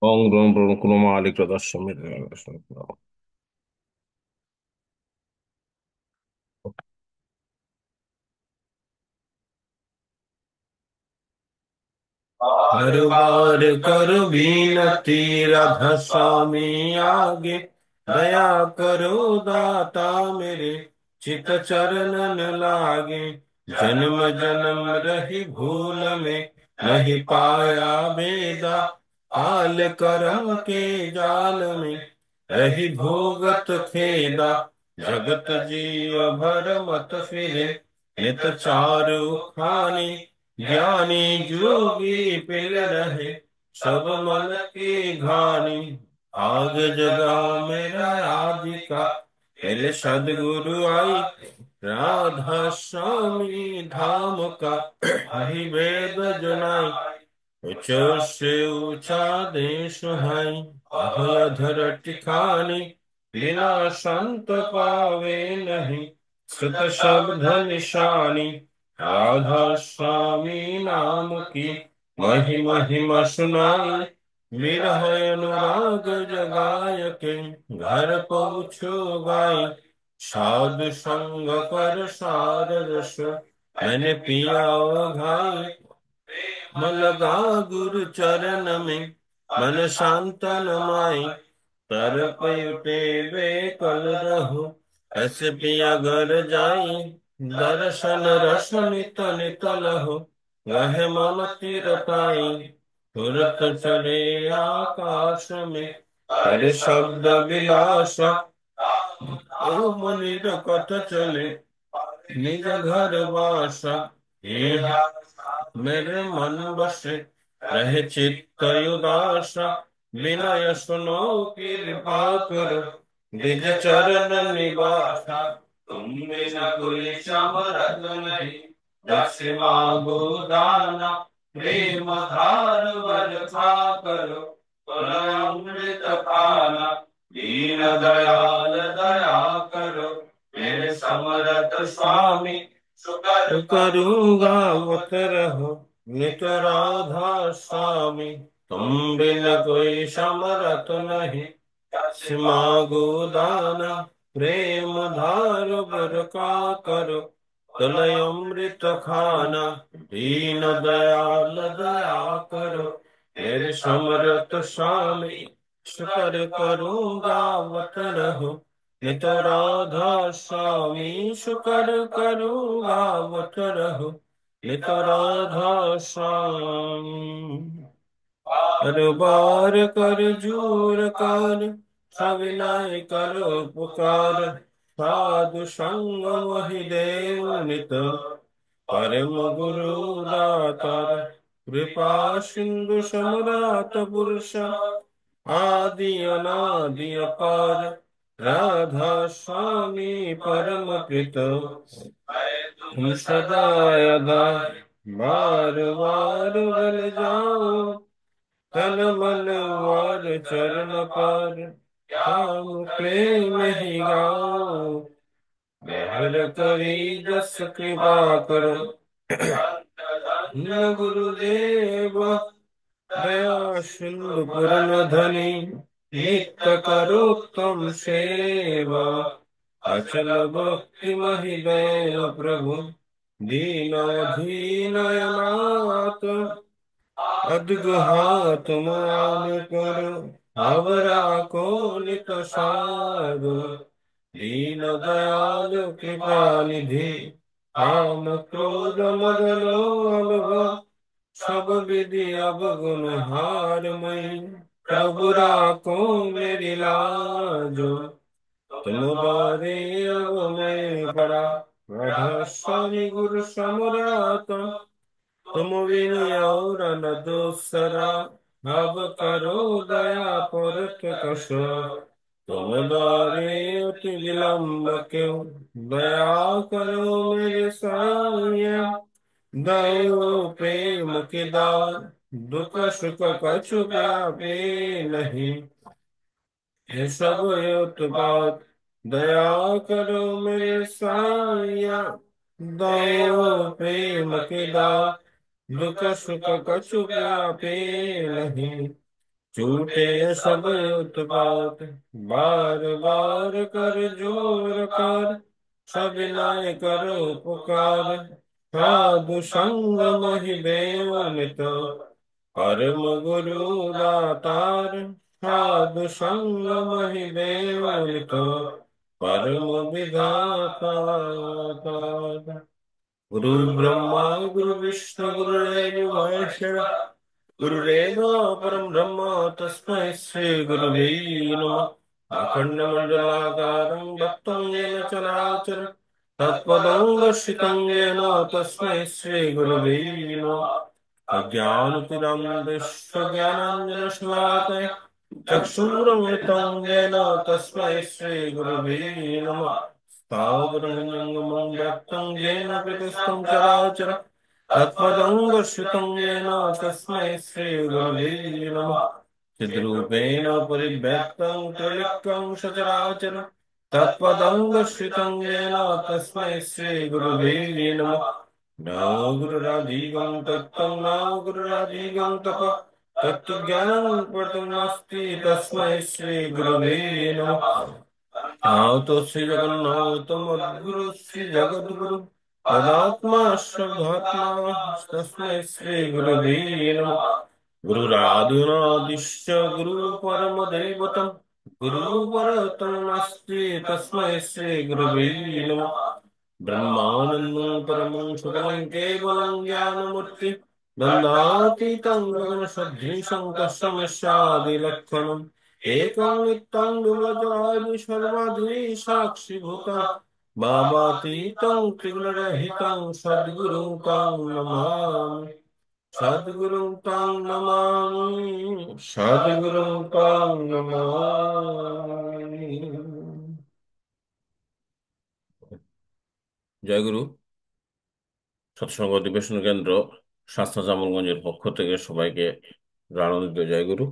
ओम ग्रोम ब्रोम कुलो मालिक प्रदर्शन में हर बार कर बीनती राधा स्वामी आगे, दया करो दाता मेरे चित चरणन लागे। जन्म जन्म रही भूल में नहीं पाया बेदा, काल करम के जाल में रही भोगत खेदा। जगत जीव भर मत फिरे नित चारु खानी, ज्ञानी जोगी पिल रहे सब मन की घानी। आग जगा मेरा आदिका पहले सदगुरु आई, राधा स्वामी धाम का वही वेद जुनाई। ऊंचा से ऊंचा देश है अधर टिकानी, बिना संत पावे नहीं सुत शब्द निशानी। राधा स्वामी नाम की महिमा सुनाई, विरह अनुराग जगाय के घर पहुँचो गाय। साधु संग कर सार रस मैंने पिया घाई, मन लगा गुरु चरण में मन शांतन माई। तर पे वे कल रहो ऐसे पिया घर जाई, दर्शन रस नित नित लहो वह मन तीर पाई। तुरत चले आकाश में हरे शब्द विलास, ओ मुनिर कथ चले निज घर वासा। ये मेरे मन बसे रहे चित्त उदासा, विनय सुनो कृपा करो निज चरण निवासा। तुम बिन कोई समरथ नहीं, दस मांगो दाना प्रेम धार वर्षा करो अमृत पाना। दीन दयाल दया करो मेरे समरथ स्वामी, शुकर करूँगा मत रहो नित राधा स्वामी। तुम बिन कोई समरथ नहीं, मांगो दाना प्रेम धार बर का करो तलय अमृत खाना। दीन दयाल दया करो मेरे समरथ स्वामी, शुकर करूँगा मत रहो नित राधा स्वामी। शुकर करूँगा मत रहो नित राधा स्वामी। हर बार कर जोर कर सविनय करो पुकार, साधु संग वही देव नित परम गुरु दातार। कृपा सिंधु सम्राट पुरुष आदि अनादि अपार, राधा स्वामी परम कृत तुम सदा यदा। बार बार बल जाओ तन मन और चरण पर, हम प्रेम ही गाओ मेहर करी जस कृपा करो। न गुरुदेव दया सिंधु पूर्ण धनी, नित्य करो तुम सेवा अचल भक्ति महिदैव प्रभु। दीन दीन अनाथ अद्गहात मान करो, आवरा को नित सारो। दीन दयाल कृपा निधि काम क्रोध मद लोभ, सब विधि अवगुण हार मई। प्रभु राखो मेरी लाजो, तुम बारे अब मैं बड़ा। राधा स्वामी गुरु समरात तुम बिन और न दूसरा, अब करो दया पुरख कसो। तुम द्वारे अति विलंब क्यों, दया करो मेरे साया। दयो प्रेम के दान दुख सुख कछु व्यापे नहीं, ये सब उत्पात दया करो मेरे साया। दयो प्रेम के दान दुख सुख कछु व्यापे नहीं, झूठे सब उत्पात बार बार कर जोर कर सविनय करो पुकार साधु संग मोहि देव मित परम गुरु दातार साधु संग मोहि देव मित परम विधाता गुरु ब्रह्मा गुरु विष्णु गुरुदेव महेश्वर गुरुरेव परम ब्रह्म तस्मै श्री गुरुवे नमः अखण्डमण्डलाकारं व्याप्तं येन चराचरं तत्पदं दर्शितं येन तस्मै श्री गुरुवे नमः अज्ञानतिरन्धस्य ज्ञानाञ्जनशलाकया चक्षुरुन्मिलितं येन तस्मै श्री गुरुवे नमः स्थावरजङ्गमं व्याप्तं येन प्रकृतिस्थं चराचरम् तत्पदं दर्शितं येन तस्मै श्रीगुरवे नमः चिद्रूपेण परिव्याप्तं त्रिलोक्यं सचराचरं तत्पदं दर्शितं येन तस्मै श्रीगुरवे नमः न गुरुराधिगं तत्त्वं न गुरुराधिगं तपः तत्त्वज्ञानं कर्तुं नास्ति तस्मै श्रीगुरवे नमः तो श्री जगन्नाथ मद्गुरु श्री जगद्गुरु तदात्मा श्रद्धात्मा तस्मै श्री गुरुवे नमः गुरुरादिनादिश्च गुरु परम दैवतम् गुरु परतमस्ति तस्मै श्री गुरुवे नमः ब्रह्मानन्दं परमं सुखं केवलं ज्ञानमूर्ति नन्दातीतं गगनसदृशं तस्मैशादिलक्षणम् एकं नित्यं विमलजलाय सर्वाधि साक्षिभूतं भावातीतं त्रिगुणरहितं सद्गुरुं तं नमामि सद्गुरुं तं नमामि सद्गुरुं तं नमामि। জয় গুরু। সৎসঙ্গ অধিবেশন কেন্দ্র শাস্ত্র জামলগঞ্জের পক্ষ থেকে সবাইকে আনন্দিত জয় গুরু।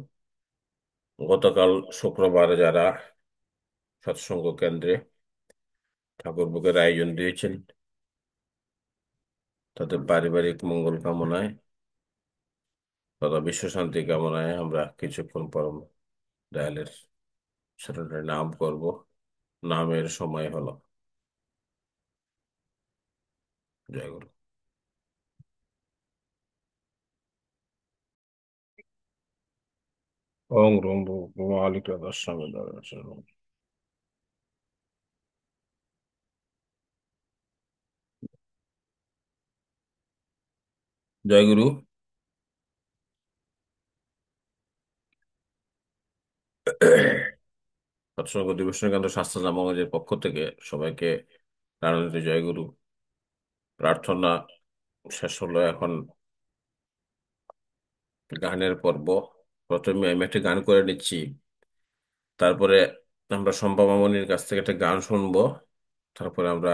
গতকাল শুক্রবারে যারা সৎসঙ্গ কেন্দ্রে ঠাকুর ভোগের আয়োজন দিয়েছেন তাদের পারিবারিক মঙ্গল কামনায় তথা বিশ্ব শান্তি কামনায় আমরা কিছুক্ষণ পরম দয়ালের শরণে নাম করব। নামের সময় হলো। জয় গুরু। ওং রুম মালিক স্বামী। জয় গুরু। সৎসঙ্গ অধিবেশন কেন্দ্র শাস্ত্র জামগঞ্জের পক্ষ থেকে সবাইকে আনন্দিত জয় গুরু। প্রার্থনা শেষ হলো, এখন গানের পর্ব। প্রথমে আমি একটা গান করে নিচ্ছি, তারপরে আমরা শম্পা মামনির কাছ থেকে একটা গান শুনবো, তারপরে আমরা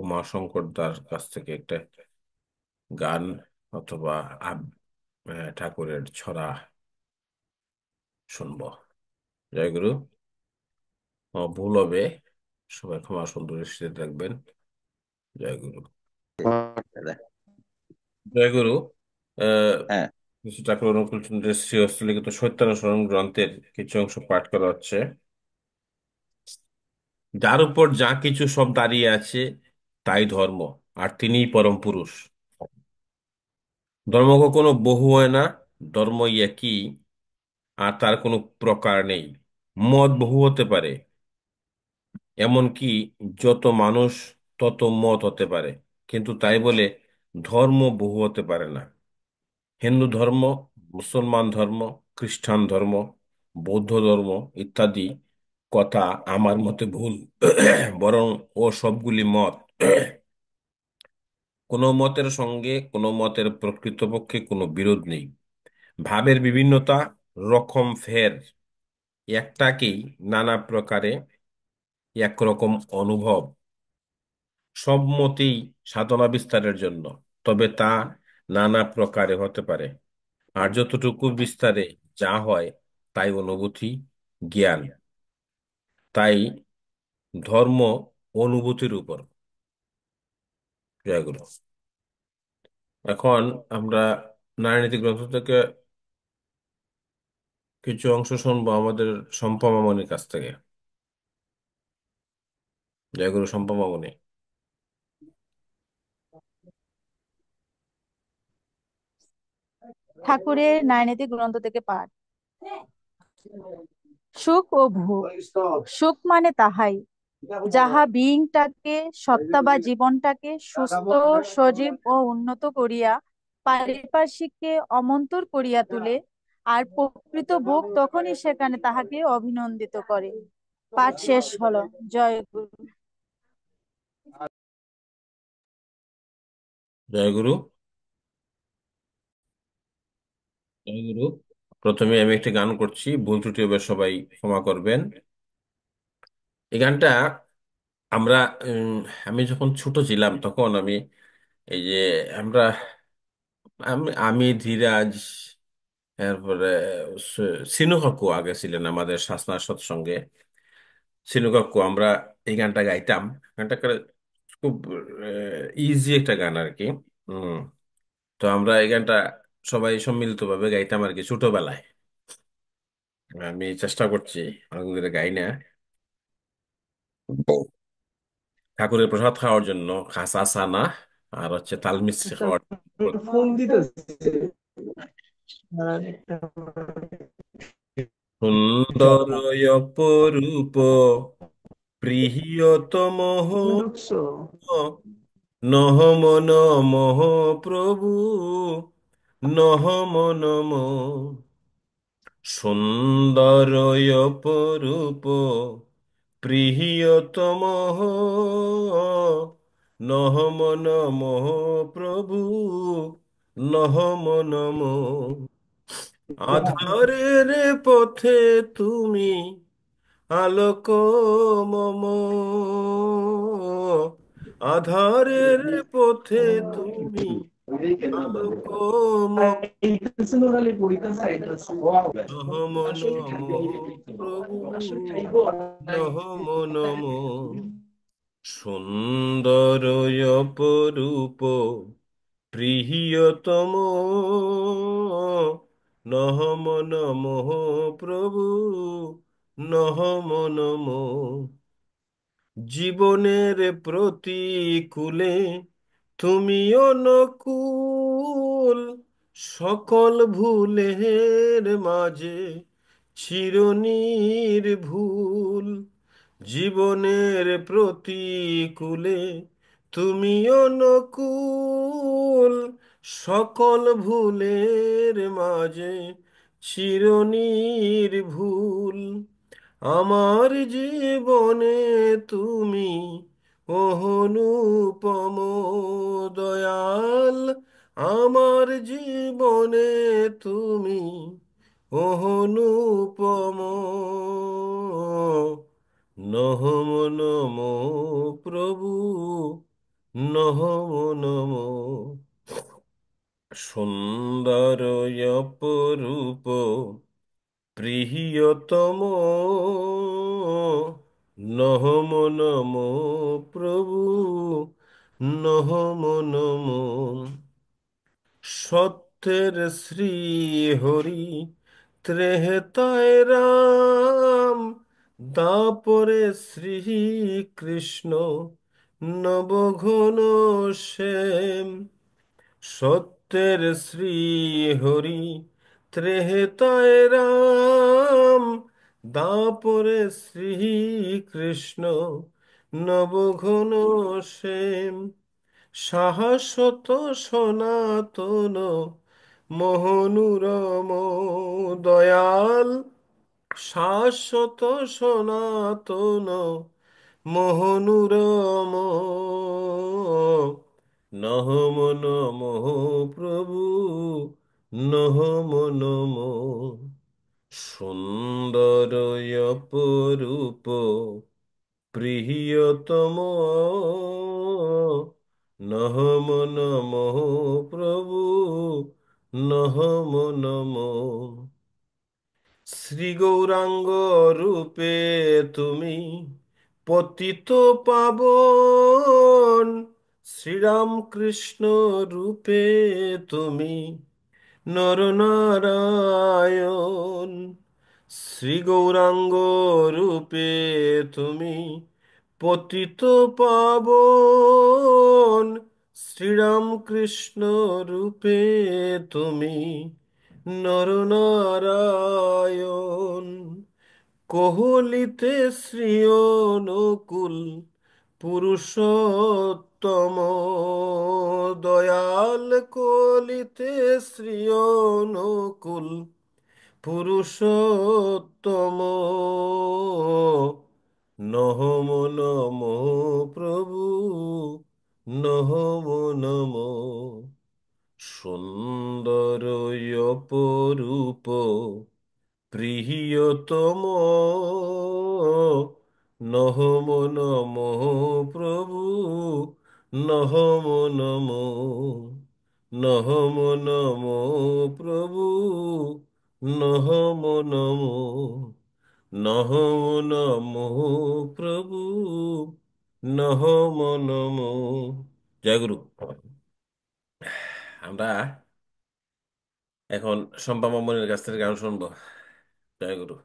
উমাশঙ্কর দার কাছ থেকে একটা গান অথবা ঠাকুরের ছড়া শুনবো। জয় গুরু। ভুল হবে, সবাই ক্ষমা সুন্দর দৃষ্টিতে দেখবেন। জয় গুরু। দাদা। জয় গুরু। আহ হ্যাঁ, কিছু ঠাকুর অনুকূল চন্দ্রের শ্রী হস্তলিখিত সত্যানুসরণ গ্রন্থের কিছু অংশ পাঠ করা হচ্ছে। যার উপর যা কিছু সব দাঁড়িয়ে আছে তাই ধর্ম, আর তিনিই পরম পুরুষ। ধর্ম কখনো বহু হয় না, ধর্মই একই, আর তার কোনো প্রকার নেই। মত বহু হতে পারে, এমনকি যত মানুষ তত মত হতে পারে, কিন্তু তাই বলে ধর্ম বহু হতে পারে না। হিন্দু ধর্ম, মুসলমান ধর্ম, খ্রিস্টান ধর্ম, বৌদ্ধ ধর্ম ইত্যাদি কথা আমার মতে ভুল। বরং ও সবগুলি মত। কোনো মতের সঙ্গে কোনো মতের প্রকৃতপক্ষে কোনো বিরোধ নেই। ভাবের বিভিন্নতা, রকম ফের, একটাকেই নানা প্রকারে একরকম অনুভব, সব মতেই সাধনা বিস্তারের জন্য, তবে তা নানা প্রকারে হতে পারে। আর যতটুকু বিস্তারে যা হয় তাই অনুভূতি, জ্ঞান। তাই ধর্ম অনুভূতির উপর। জয় গুরু। এখন আমরা নারায়ণীতি গ্রন্থ থেকে কিছু অংশ শুনবো আমাদের শম্পা মামনির কাছ থেকে। জয়গুরু শম্পা মামনি। ঠাকুরের নাইনেতি গ্রন্থ থেকে পাঠ। সুখ ও ভোগ। সুখ মানে তাহাই যাহা বিইংটাকে, সত্তা বা জীবনটাকে সুস্থ, সজীব ও উন্নত করিয়া পারিপার্শ্বিককে অমন্তর করিয়া তুলে। আর প্রকৃত ভোগ তখনই সেখানে তাহাকে অভিনন্দিত করে। পাঠ শেষ হলো। জয় গুরু। জয়গুরু। জয়গুরু। প্রথমে আমি একটি গান করছি, ভুল ত্রুটি হবে সবাই ক্ষমা করবেন। এই গানটা আমরা উম, আমি যখন ছোট ছিলাম তখন এই যে আমরা আমি ধীরাজ, এরপরে সিনু কাকু আগে ছিলেন আমাদের শাসনার সৎসঙ্গে। সিনু কাকু আমরা এই গানটা গাইতাম। গানটা খুব ইজি একটা গান আর কি। হম। তো আমরা এই গানটা সবাই সম্মিলিতভাবে গাইতাম আর কি ছোটবেলায়। আমি চেষ্টা করছি, অনেকদিন ধরে গাই না। ঠাকুরের প্রসাদ খাওয়ার জন্য খাসা সানা আর হচ্ছে তাল মিছরি একটা খাওয়ার। ফোন দিতেছে। সুন্দর অপরূপ প্রিয়তম তুমি ঢুকছো? নহম নমঃ প্রভু, নহম নম। সুন্দর অপরূপ প্রিয়তম নহম নমঃ প্রভু, নহম নম। আধারের পথে তুমি আলোক মম, আধারের পথে তুমি আলোক মম। নহম নম প্রভু, নহম নম। সুন্দর অপরূপ প্রিয়তম নহম নম প্রভু, নহম নম। জীবনের প্রতিকূলে তুমি অনুকূল, সকল ভুলের মাঝে চিরনির্ভুল। জীবনের প্রতিকূলে তুমি অনুকূল, সকল ভুলের মাঝে চিরনির্ভুল। আমার জীবনে তুমি অনুপম দয়াল, আমার জীবনে তুমি অনুপম। নহম নম প্রভু, নহম নম। সুন্দর অপরূপ প্রিয়তম নহম নম প্রভু, নহম নম। সত্যের শ্রী হরি ত্রেতায় রাম, দাপরে শ্রী কৃষ্ণ নবঘন শ্যাম। সত্যের শ্রী হরি ত্রেতায় রাম, দাপরে শ্রী কৃষ্ণ নবঘন শ্যাম। শাশ্বত সনাতন মোহনুরম দয়াল, শাশ্বত সনাতন মোহনুরম। নহম নমঃ প্রভু, নহম নম। সুন্দর অপরূপ প্রিয়তম নহম নমঃ প্রভু, নহম নম। শ্রী গৌরাঙ্গ রূপে তুমি পতিত পাবন, শ্রীরামকৃষ্ণ রূপে তুমি নরনারায়ণ। শ্রী গৌরাঙ্গ রূপে তুমি পতিত পাবন, শ্রীরামকৃষ্ণ রূপে তুমি নরনারায়ণ। কোহলিতে শ্রী অনুকূল পুরুষোত্তম, দয়াল কলিতে শ্রী অনুকূল পুরুষোত্তম। নহম নম প্রভু, নহম নম। সুন্দর অপরূপ প্রিয়তম, নহম নম প্রভু, নহম নম। নহম নম প্রভু, নহম নম। নহম নম প্রভু, নহম নম। জয় গুরু। আমরা এখন শম্পা মামুনের কাছ থেকে গান শুনবো। জয় গুরু।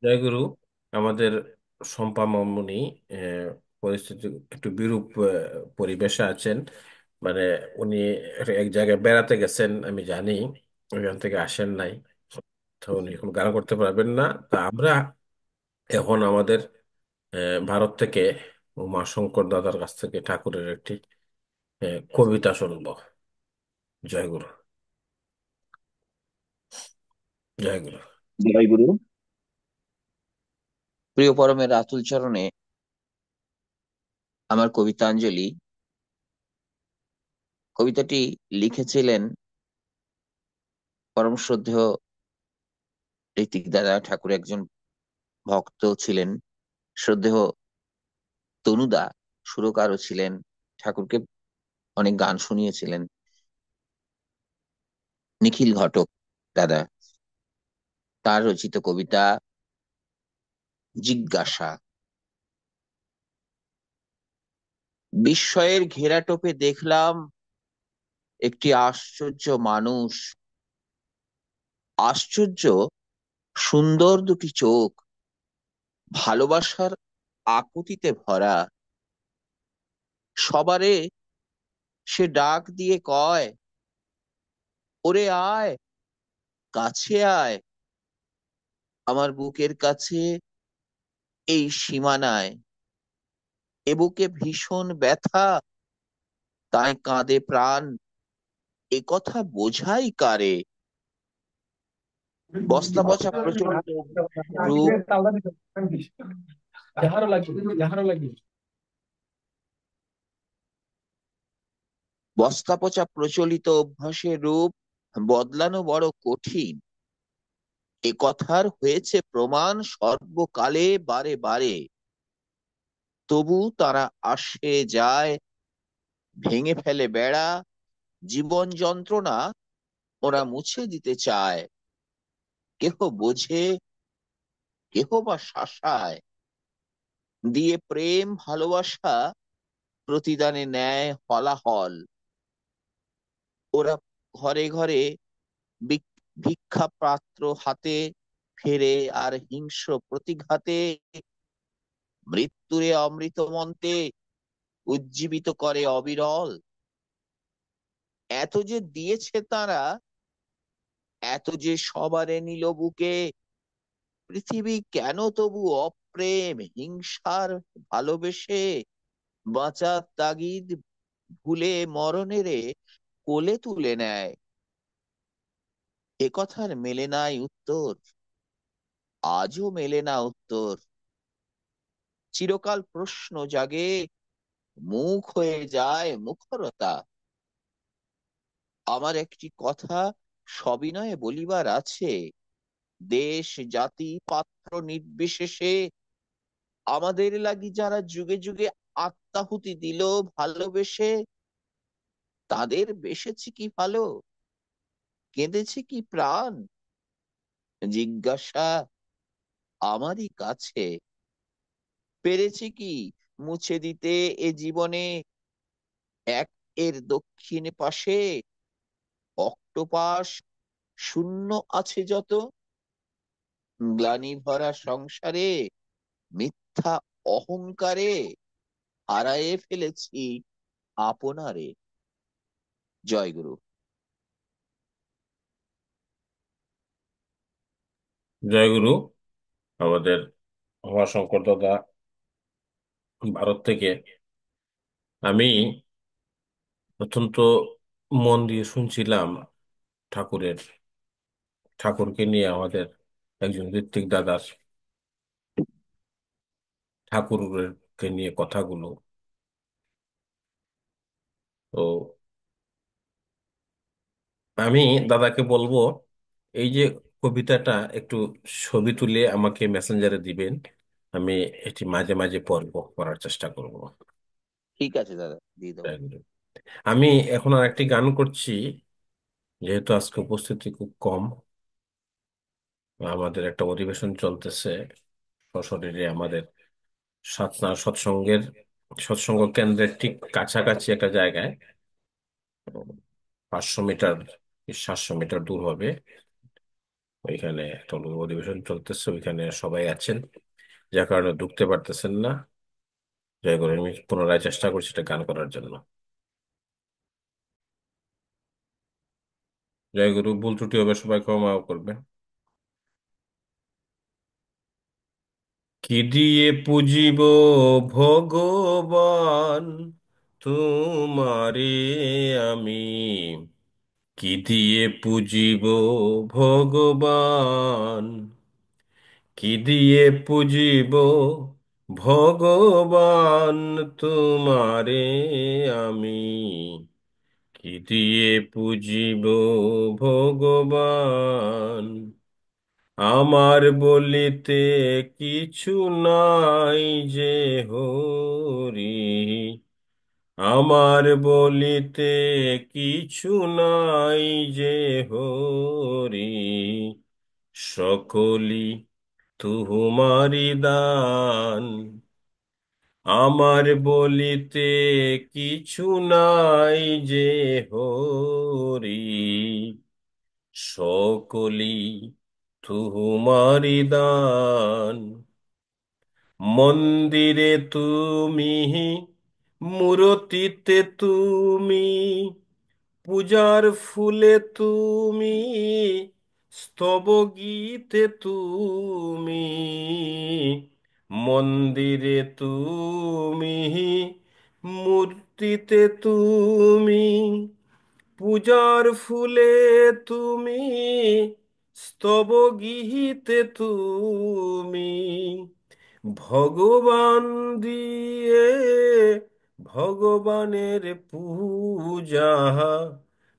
জয় গুরু। আমাদের শম্পা মামুনি পরিস্থিতি একটু বিরূপ পরিবেশে আছেন। মানে উনি এক জায়গায় বেড়াতে গেছেন, আমি জানি, ওইখান থেকে আসেন নাই। তো উনি এখন গান করতে পারবেন না। তা আমরা এখন আমাদের ভারত থেকে উমাশঙ্কর দাদার কাছ থেকে ঠাকুরের একটি কবিতা শুনবো। জয় গুরু। জয় গুরু। জয় গুরু। প্রিয় পরমের আতুল চরণে আমার কবিতাঞ্জলি। কবিতাটি লিখেছিলেন পরম শ্রদ্ধেয় ঋত্বিক দাদা। ঠাকুর একজন ভক্ত ছিলেন। শ্রদ্ধেয় তনুদা সুরকারও ছিলেন, ঠাকুরকে অনেক গান শুনিয়েছিলেন। নিখিল ঘটক দাদা, তার রচিত কবিতা জিজ্ঞাসা। বিস্ময়ের ঘেরাটোপে দেখলাম একটি আশ্চর্য মানুষ। আশ্চর্য সুন্দর দুটি চোখ, ভালোবাসার আকুতিতে ভরা। সবারে সে ডাক দিয়ে কয়, ওরে আয়, কাছে আয়, আমার বুকের কাছে, এই সীমানায়। এ বুকে ভীষণ ব্যথা, তাই কাঁদে প্রাণ, এ কথা বোঝাই কারে। বস্তা পচা প্রচলিত রূপ, বস্তা পচা প্রচলিত অভ্যাসের রূপ বদলানো বড় কঠিন। এ কথার হয়েছে প্রমাণ সর্বকালে বারে বারে। তবু তারা আসে যায়, ভেঙে ফেলে বেড়া, জীবন যন্ত্রণা ওরা মুছে দিতে চায়। কেহ বোঝে, কেহ বা শাসায়, দিয়ে প্রেম ভালোবাসা প্রতিদানে নেয় হলাহল। ওরা ঘরে ঘরে ভিক্ষা পাত্র হাতে ফেরে, আর হিংস্র প্রতিঘাতে মৃত্যুরে অমৃত মন্তে উজ্জীবিত করে অবিরল। এত যে দিয়েছে তারা, এত যে সবারে নিল বুকে, পৃথিবী কেন তবু অপ্রেম হিংসার ভালোবেসে বাঁচার তাগিদ ভুলে মরণেরে কোলে তুলে নেয়। এ কথার মেলে নাই উত্তর, আজও মেলে না উত্তর। চিরকাল প্রশ্ন জাগে, মুখ হয়ে যায় মুখরতা। আমার একটি কথা সবিনয়ে বলিবার আছে, দেশ জাতি পাত্র নির্বিশেষে আমাদের লাগি যারা যুগে যুগে আত্মাহুতি দিল ভালোবেসে, তাদের বেসেছে কি ভালো, কেঁদেছে কি প্রাণ। জিজ্ঞাসা আমারই কাছে, পেরেছে কি মুছে দিতে এ জীবনে এক এর দক্ষিণ পাশে অক্টোপাস শূন্য আছে যত, গ্লানি ভরা সংসারে মিথ্যা অহংকারে হারায়ে ফেলেছি আপনারে। জয় গুরু। জয়গুরু। আমাদের উমাশঙ্কর দাদা ভারত থেকে। আমি অত্যন্ত মন দিয়ে শুনছিলাম ঠাকুরের ঠাকুরকে নিয়ে আমাদের একজন ঋত্বিক দাদার ঠাকুরকে নিয়ে কথাগুলো। তো আমি দাদাকে বলবো, এই যে কবিতাটা একটু ছবি তুলে আমাকে মেসেঞ্জারে দিবেন। আমি এটি মাঝে মাঝে পড়ার চেষ্টা করব। ঠিক আছে দাদা, দিয়ে দেবো। আমি এখন আর একটি গান করছি, যেহেতু আজকে উপস্থিতি খুব কম। আমাদের একটা অধিবেশন চলতেছে সশরীরে আমাদের সাতনা সৎসঙ্গ কেন্দ্রের ঠিক কাছাকাছি একটা জায়গায়, 500 মিটার 700 মিটার দূর হবে। ওইখানে একটা অধিবেশন চলতেছে, ওইখানে সবাই আছেন, যার কারণে ঢুকতে পারতেছেন না। যাই করে আমি পুনরায় চেষ্টা করছি এটা গান করার জন্য। জয় গুরু, ভুল ত্রুটি হবে সবাই ক্ষমা করবে। কি দিয়ে পুজিব ভগবান তোমারে আমি, কি দিয়ে পুজিব ভগবান, কি দিয়ে পুজিব ভগবান তোমারে আমি, কি দিয়ে পুজিব ভগবান। আমার বলিতে কিছু নাই যে হরি, আমার বলিতে কিছু নাই যে হরি, সকলি তুমারি দান। আমার বলিতে কিছু নাই যে হরি, সকলি তুমারি দান। মন্দিরে তুমি, মূরতিতে তুমি, পূজার ফুলে তুমি, স্তব গীতে তুমি। মন্দিরে তুমি, মূর্তিতে তুমি, পূজার ফুলে তুমি, স্তব গীতে তুমি। ভগবান দিয়ে ভগবানের পূজা,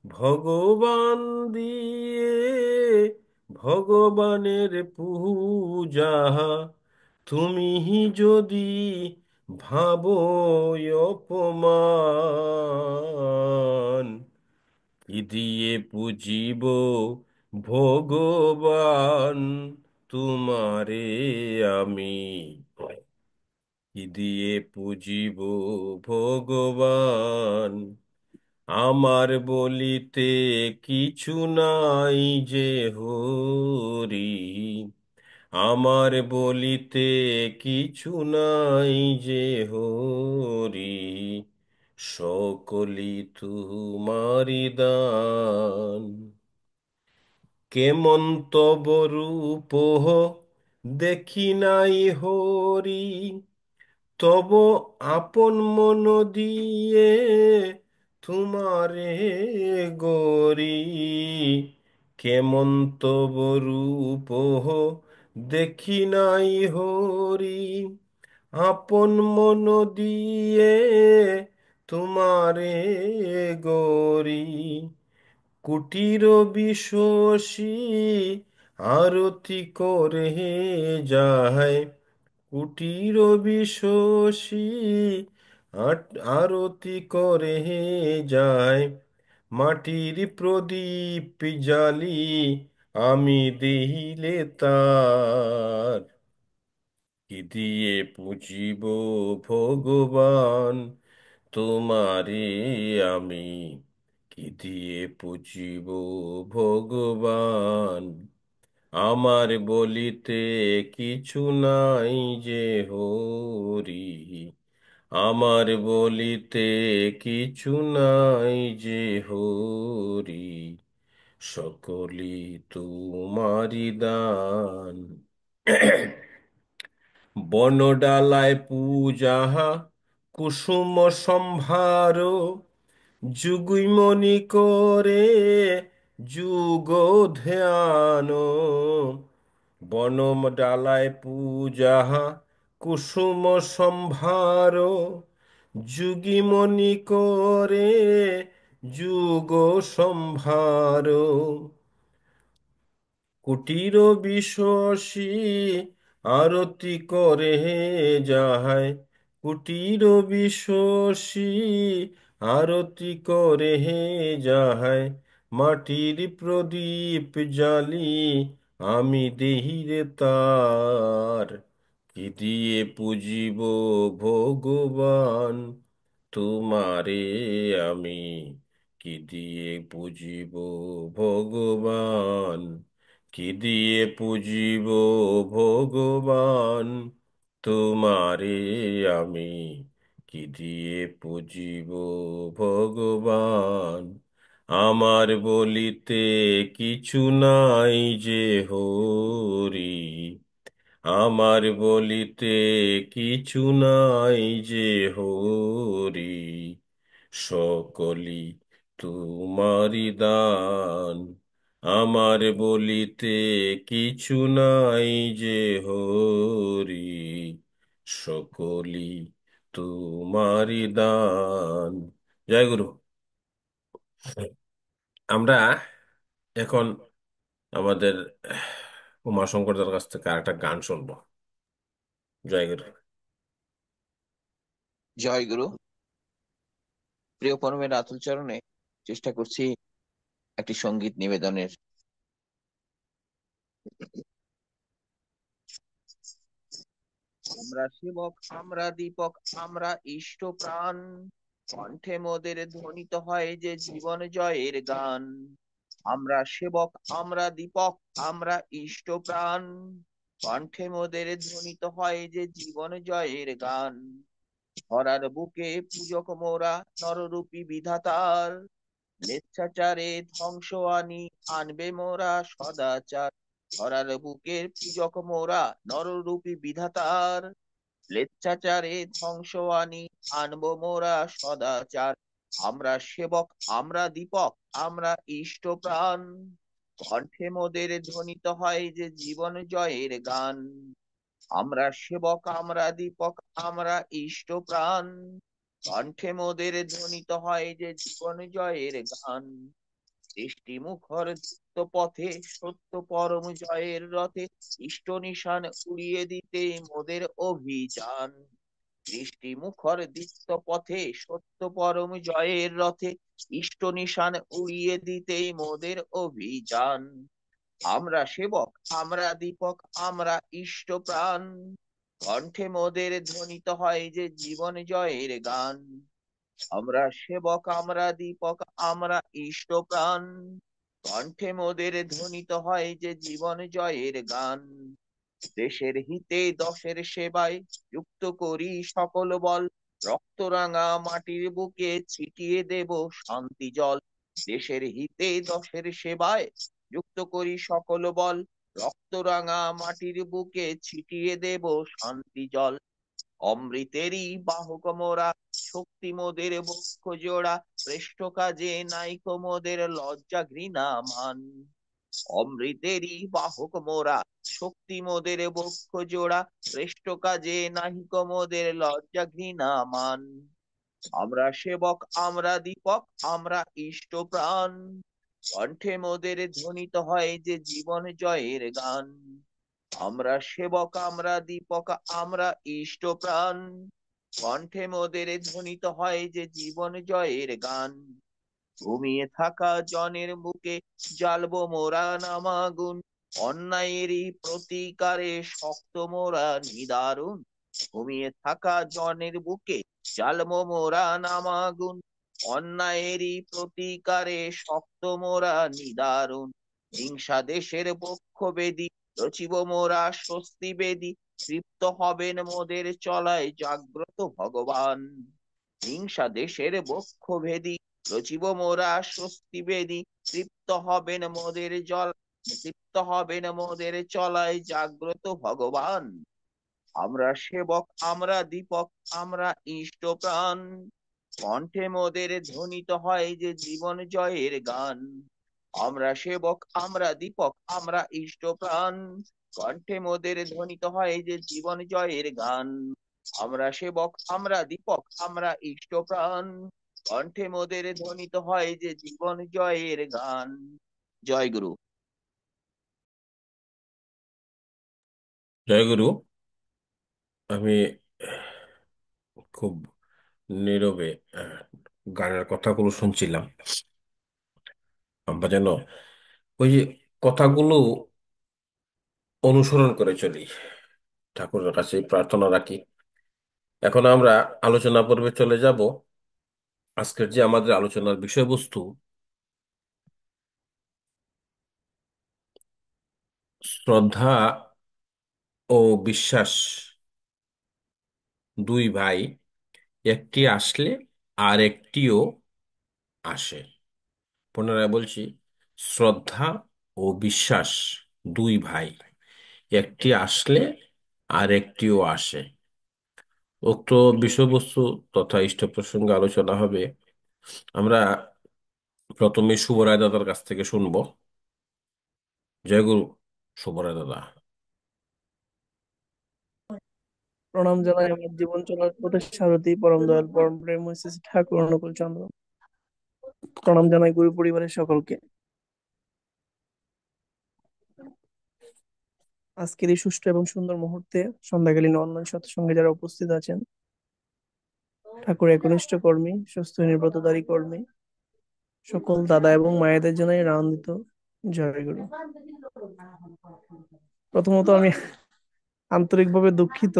ভগবান দিয়ে ভগবানের পূজা। তুমি যদি ভাবো অপমান, কি দিয়ে পুজিব ভগবান তোমারে আমি, কি দিয়ে পুজিব ভগবান। আমার বলিতে কিছু নাই যে হরি, আমার বলিতে কিছু নাই যে হরি, সকলি তুমারি দান। কেমন তব রূপ দেখি নাই হরি, তব আপন মন দিয়ে তোমারে গরি। কেমন তব রূপ দেখি নাই হরি, আপন মন দিয়ে তোমারে গরি। কুটির বিশ্বসী আরতি করে যায়, কুটির বিশ্বসী আরতি করে যায়। মাটির প্রদীপ জালি আমি দিলে তার, কি দিয়ে পুজিব ভগবান তোমারে আমি, কি দিয়ে পুজিব ভগবান। আমার বলিতে কিছু নাই যে হরি, আমার বলিতে কিছু নাই যে হরি, সকলি তোমারি দান। বনডালায় পূজা কুসুম সম্ভার, যুগমনি করে যুগ ধ্যান। বনম ডালায় পূজা কুসুম সম্ভার, যুগিমনি করে যুগ সম্ভার। কুটির বিশ্বসী আরতি করে যাহায়, কুটির বিশ্বসী আরতি করে যাহায়, মাটির প্রদীপ জালি আমি দেহিরে তার। কি দিয়ে পুজিব ভগবান তোমারে আমি, কি দিয়ে পুজিব ভগবান, কি দিয়ে পুজিব ভগবান তোমারে আমি, কি দিয়ে পুজিব ভগবান। আমার বলিতে কিছু নাই যে হরি, আমার বলিতে কিছু নাই যে হরি, সকলি তোমারি দান। আমার বলিতে কিছু নাই যে হরি, সকলি তোমারি দান। জয় গুরু। আমরা এখন আমাদের উমাশঙ্করদার কাছ থেকে আরেকটা গান শুনবো। জয় গুরু। জয় গুরু। প্রিয় পরমের আতুল চরণে চেষ্টা করছি একটি সঙ্গীত নিবেদনের। আমরা সেবক, আমরা দীপক, আমরা ইষ্ট প্রাণ, কণ্ঠে মোদের ধ্বনিত হয় যে জীবন জয়ের গান। আমরা সেবক, আমরা দীপক, আমরা ইষ্ট প্রাণ, কণ্ঠে মোদের ধ্বনিত হয় যে জীবন জয়ের গান। ধরার বুকে পূজক মোরা নররূপী বিধাতার, স্বেচ্ছাচারে ধ্বংস আনবে মোরা সদাচার। ধরার বুকের পূজক মোরা নররূপী বিধাতার, স্বেচ্ছাচারে ধ্বংস আনবো মোরা সদাচার। আমরা সেবক, আমরা দীপক, আমরা ইষ্ট প্রাণ, কণ্ঠে মোদের ধ্বনিত হয় যে জীবন জয়ের গান। আমরা সেবক, আমরা দীপক, আমরা ইষ্ট প্রাণ, কণ্ঠে মোদের ধ্বনিত হয় যে জীবন জয়ের গান। সৃষ্টি মুখর দীপ্ত পথে সত্য পরম জয়ের রথে, ইষ্ট নিশান উড়িয়ে দিতে মোদের অভিযান। সৃষ্টি মুখর দীপ্ত পথে সত্য পরম জয়ের রথে, ইষ্ট নিশান উড়িয়ে দিতে মোদের অভিযান। আমরা সেবক, আমরা দীপক, আমরা ইষ্ট প্রাণ, কণ্ঠে মোদের ধ্বনিত হয় যে জীবন জয়ের গান। আমরা সেবক, আমরা দীপক, আমরা ইষ্ট প্রাণ, কণ্ঠে মোদের ধ্বনিত হয় যে জীবন জয়ের গান। দেশের হিতে দশের সেবায় যুক্ত করি সকল বল, রক্তরাঙা মাটির বুকে ছিটিয়ে দেব শান্তি জল। দেশের হিতে দশের সেবায় যুক্ত করি সকল বল, রক্তরাঙা মাটির বুকে ছিটিয়ে দেব শান্তি জল। অমৃতেরই বাহক মোরা, শক্তি মোদের বক্ষ জোড়া, শ্রেষ্ঠ কাজে নাইকো মোদের লজ্জা ঘৃণা মান। অমৃতেরই বাহক মোরা, শক্তি মোদের বক্ষ জোড়া, শ্রেষ্ঠ কাজে নাহিকো মোদের লজ্জা ঘৃণা মান। আমরা সেবক, আমরা দীপক, আমরা ইষ্ট প্রাণ, কণ্ঠে মোদের ধ্বনিত হয় যে জীবন জয়ের গান। আমরা সেবক, আমরা দীপক, আমরা ইষ্ট প্রাণ, কণ্ঠে মোদের ধ্বনিত হয় যে জীবন জয়ের গান। ঘুমিয়ে থাকা জনের বুকে জ্বালবো মোরা নামাগুন, অন্যায়েরই প্রতিকারে শক্ত মোরা নিদারুণ, ঘুমিয়ে থাকা জনের বুকে জ্বালমো মোরা নামাগুন। অন্যায়েরই প্রতিকারে শক্ত মোরা নিদারুণ, হিংসা দেশের বক্ষ বেদি রচিব মোরা স্বস্তি বেদি, তৃপ্ত হবেন মোদের চলায় জাগ্রত ভগবান। হিংসা দেশের বক্ষ ভেদি রচিব মোরা স্বস্তি বেদি, তৃপ্ত হবেন মোদের তৃপ্ত হবেন মোদের চলায় জাগ্রত ভগবান। আমরা সেবক আমরা দীপক আমরা ইষ্ট প্রাণ, কণ্ঠে মোদের ধ্বনিত হয় যে জীবন জয়ের গান। আমরা সেবক আমরা দীপক আমরা ইষ্ট প্রাণ, কণ্ঠে মোদের ধ্বনিত হয় যে জীবন জয়ের গান। আমরা সেবক আমরা দীপক আমরা ইষ্ট প্রাণ, কণ্ঠে মোদের ধ্বনিত হয় যে জীবন জয়ের গান। জয় গুরু। জয়গুরু। আমি খুব নীরবে গানের কথাগুলো শুনছিলাম। আমরা যেন ওই যে কথাগুলো অনুসরণ করে চলি, ঠাকুরের কাছে প্রার্থনা রাখি। এখন আমরা আলোচনা পর্বে চলে যাব। আজকের যে আমাদের আলোচনার বিষয়বস্তু, শ্রদ্ধা ও বিশ্বাস দুই ভাই, একটি আসলে আর একটিও আসে। পুনরায় বলছি, শ্রদ্ধা ও বিশ্বাস দুই ভাই, একটি আসলে আর একটিও আসে। উক্ত বিষয়বস্তু তথা ইষ্ট প্রসঙ্গে আলোচনা হবে। আমরা প্রথমে শুভরায় দাদার কাছ থেকে শুনবো। জয় গুরু। শুভরায় দাদা। প্রণাম জানাই আমার জীবন চলার পথে সারথি পরম দয়াল পরম প্রেম শ্রী ঠাকুর অনুকূল চন্দ্র। প্রণাম জানাই গুরু পরিবারের সকলকে। আজকের এই সুষ্ঠু এবং সুন্দর মুহূর্তে সন্ধ্যাকালীন অনলাইন সৎসঙ্গে যারা উপস্থিত আছেন, ঠাকুর একনিষ্ঠ কর্মী, সুস্থ নির্ব্রতধারী কর্মী, সকল দাদা এবং মায়েদের জানাই আনন্দিত জয় গুরু। প্রথমত আমি আন্তরিকভাবে দুঃখিত,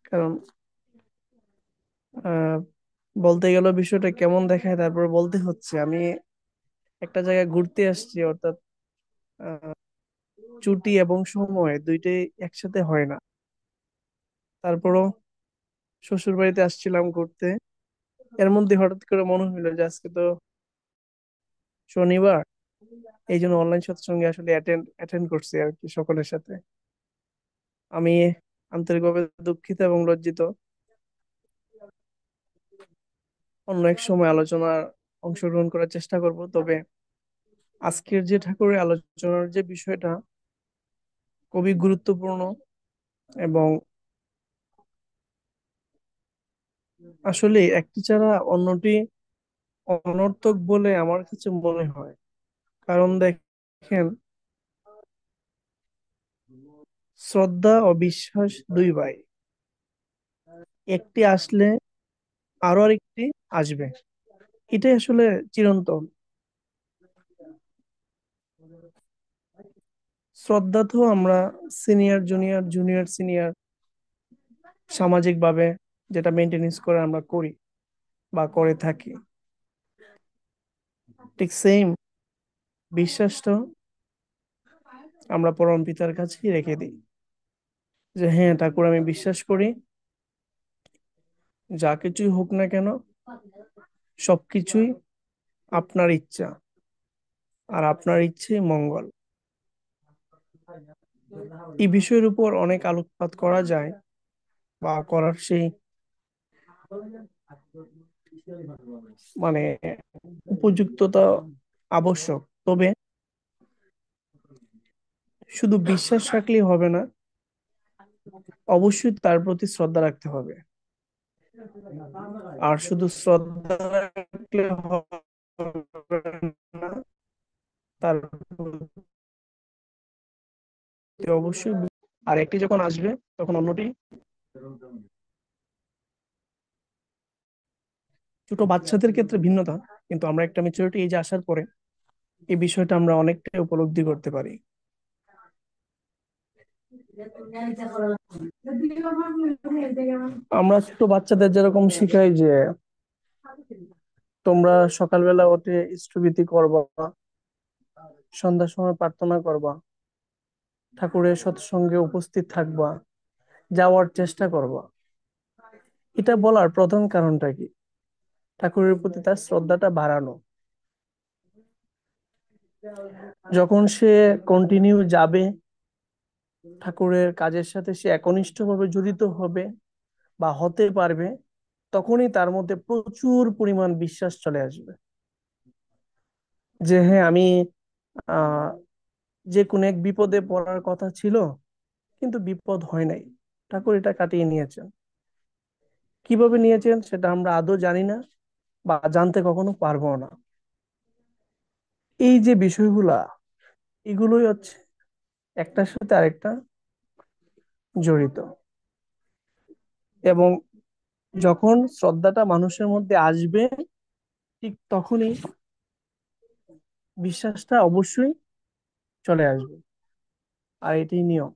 কারণ আহ বলতে গেল বিষয়টা কেমন দেখায় তারপর বলতে হচ্ছে। আমি একটা জায়গায় ঘুরতে আসছি, অর্থাৎ আহ, ছুটি এবং সময় দুইটাই একসাথে হয় না। তারপরও শ্বশুর বাড়িতে আসছিলাম ঘুরতে, এর মধ্যে হঠাৎ করে মনে হলো যে আজকে তো শনিবার, এই জন্য অনলাইন সৎসঙ্গে আসলে অ্যাটেন্ড করছি আর কি সকলের সাথে। আমি আন্তরিকভাবে দুঃখিত এবং লজ্জিত। অন্য এক সময় আলোচনার অংশগ্রহণ করার চেষ্টা করব। তবে আজকের যে ঠাকুরের আলোচনার যে বিষয়টা খুবই গুরুত্বপূর্ণ এবং আসলে একটি ছাড়া অন্যটি অনর্থক বলে আমার কাছে মনে হয়। কারণ দেখেন, শ্রদ্ধা ও বিশ্বাস দুই ভাই, একটি আসলে আরো আরেকটি আসবে, এটাই আসলে চিরন্তন। শ্রদ্ধা তো আমরা সিনিয়র জুনিয়র জুনিয়র সিনিয়র সামাজিক ভাবে যেটা মেনটেনেন্স করে আমরা করি বা করে থাকি, ঠিক সেম বিশ্বাসটা আমরা পরম পিতার কাছেই রেখে দিই। যে হ্যাঁ ঠাকুর, আমি বিশ্বাস করি যা কিছুই হোক না কেন সবকিছুই আপনার ইচ্ছা, আর আপনার ইচ্ছে মঙ্গল। এই বিষয়ের উপর অনেক আলোকপাত করা যায় বা করার সেই মানে উপযুক্ততা আবশ্যক। তবে শুধু বিশ্বাস রাখলেই হবে না, অবশ্যই তার প্রতি শ্রদ্ধা রাখতে হবে। আর শুধু শ্রদ্ধা রাখলে হবে না, তার প্রতি অবশ্যই আর একটি যখন আসবে তখন অন্যটি। ছোট বাচ্চাদের ক্ষেত্রে ভিন্নতা, কিন্তু আমরা একটা ম্যাচুরিটি এজে আসার পরে এই বিষয়টা আমরা অনেকটাই উপলব্ধি করতে পারি। আমরা ছোট বাচ্চাদের যেরকম শিখাই যে তোমরা সকালবেলা উঠে স্থুতিবিরতি করবা, সন্ধ্যার সময় প্রার্থনা করবা, ঠাকুরের সৎসঙ্গে উপস্থিত থাকবা, যাওয়ার চেষ্টা করবা। এটা বলার প্রধান কারণটা কি? ঠাকুরের প্রতি তার শ্রদ্ধাটা বাড়ানো। যখন সে কন্টিনিউ যাবে, ঠাকুরের কাজের সাথে সে একনিষ্ঠভাবে জড়িত হবে বা হতে পারবে, তখনই তার মধ্যে প্রচুর পরিমাণ বিশ্বাস চলে আসবে যে হ্যাঁ, আমি আহ যে কোনো এক বিপদে পড়ার কথা ছিল, কিন্তু বিপদ হয় নাই, ঠাকুর এটা কাটিয়ে নিয়েছেন। কিভাবে নিয়েছেন সেটা আমরা আদৌ জানি না বা জানতে কখনো পারবো না। এই যে বিষয়গুলা, এগুলোই হচ্ছে একটার সাথে আরেকটা জড়িত। এবং যখন শ্রদ্ধাটা মানুষের মধ্যে আসবে, ঠিক তখনই বিশ্বাসটা অবশ্যই চলে আসবে। আর এটাই নিয়ম।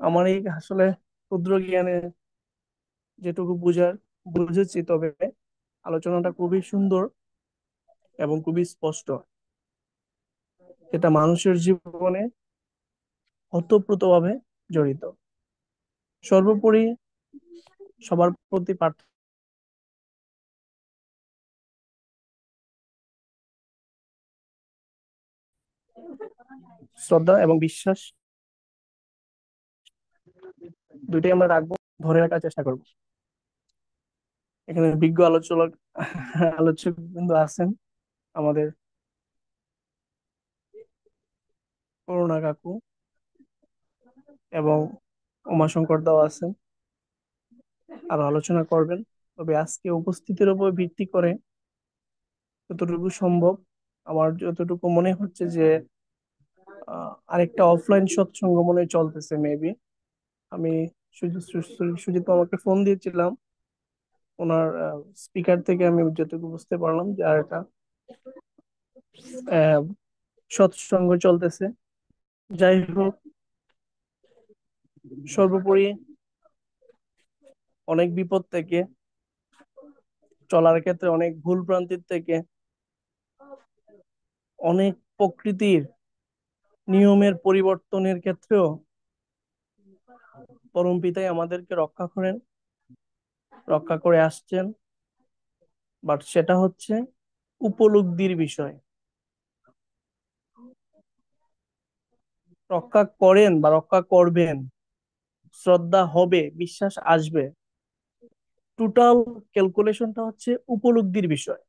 আমার এই আসলে ক্ষুদ্র জ্ঞানে যেটুকু বুঝেছি, তবে আলোচনাটা খুবই সুন্দর এবং খুবই স্পষ্ট। এটা মানুষের জীবনে ওতপ্রোতভাবে জড়িত। সর্বোপরি সবার প্রতি শ্রদ্ধা এবং বিশ্বাস দুইটাই আমরা রাখবো, ধরে রাখার চেষ্টা করব। এখানে বিজ্ঞ আলোচক কিন্তু আছেন, আমাদের করুণা কাকু এবং উমাশঙ্কর দাও আছেন, আরো আলোচনা করবেন। তবে আজকে উপস্থিতির উপর ভিত্তি করে যতটুকু সম্ভব, আমার যতটুকু মনে হচ্ছে যে আরেকটা অফলাইন সৎসঙ্গ মনে হয় চলতেছে মেবি। আমি সুজিত আমাকে ফোন দিয়েছিলাম, ওনার স্পিকার থেকে আমি যতটুকু বুঝতে পারলাম যে আর একটা আহ, সৎসঙ্গ চলতেছে। যাই হোক, সর্বোপরি অনেক বিপদ থেকে, চলার ক্ষেত্রে অনেক ভুল ভ্রান্তির থেকে, অনেক প্রকৃতির নিয়মের পরিবর্তনের ক্ষেত্রেও পরম পিতাই আমাদেরকে রক্ষা করেন, রক্ষা করে আসছেন। বাট সেটা হচ্ছে উপলব্ধির বিষয়। রক্ষা করেন বা রক্ষা করবেন, শ্রদ্ধা হবে, বিশ্বাস আসবে, টোটাল ক্যালকুলেশনটা হচ্ছে উপলব্ধির বিষয়।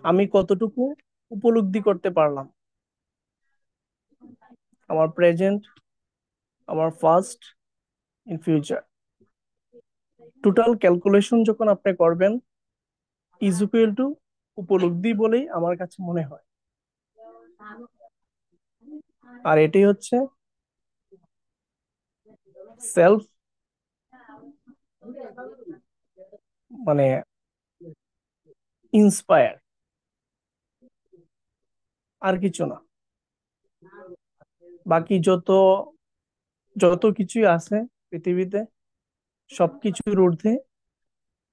আমি কতটুকু উপলব্ধি করতে পারলাম, আমার প্রেজেন্ট, আমার first, in future, total calculation যখন আপনি করবেন, ইজ ইকুয়াল টু উপলব্ধি বলেই আমার কাছে মনে হয়। আর এটাই হচ্ছে সেলফ, মানে ইন্সপায়ার, আর কিছু না। বাকি যত যত কিছুই আছে পৃথিবীতে, সবকিছুর ঊর্ধ্বে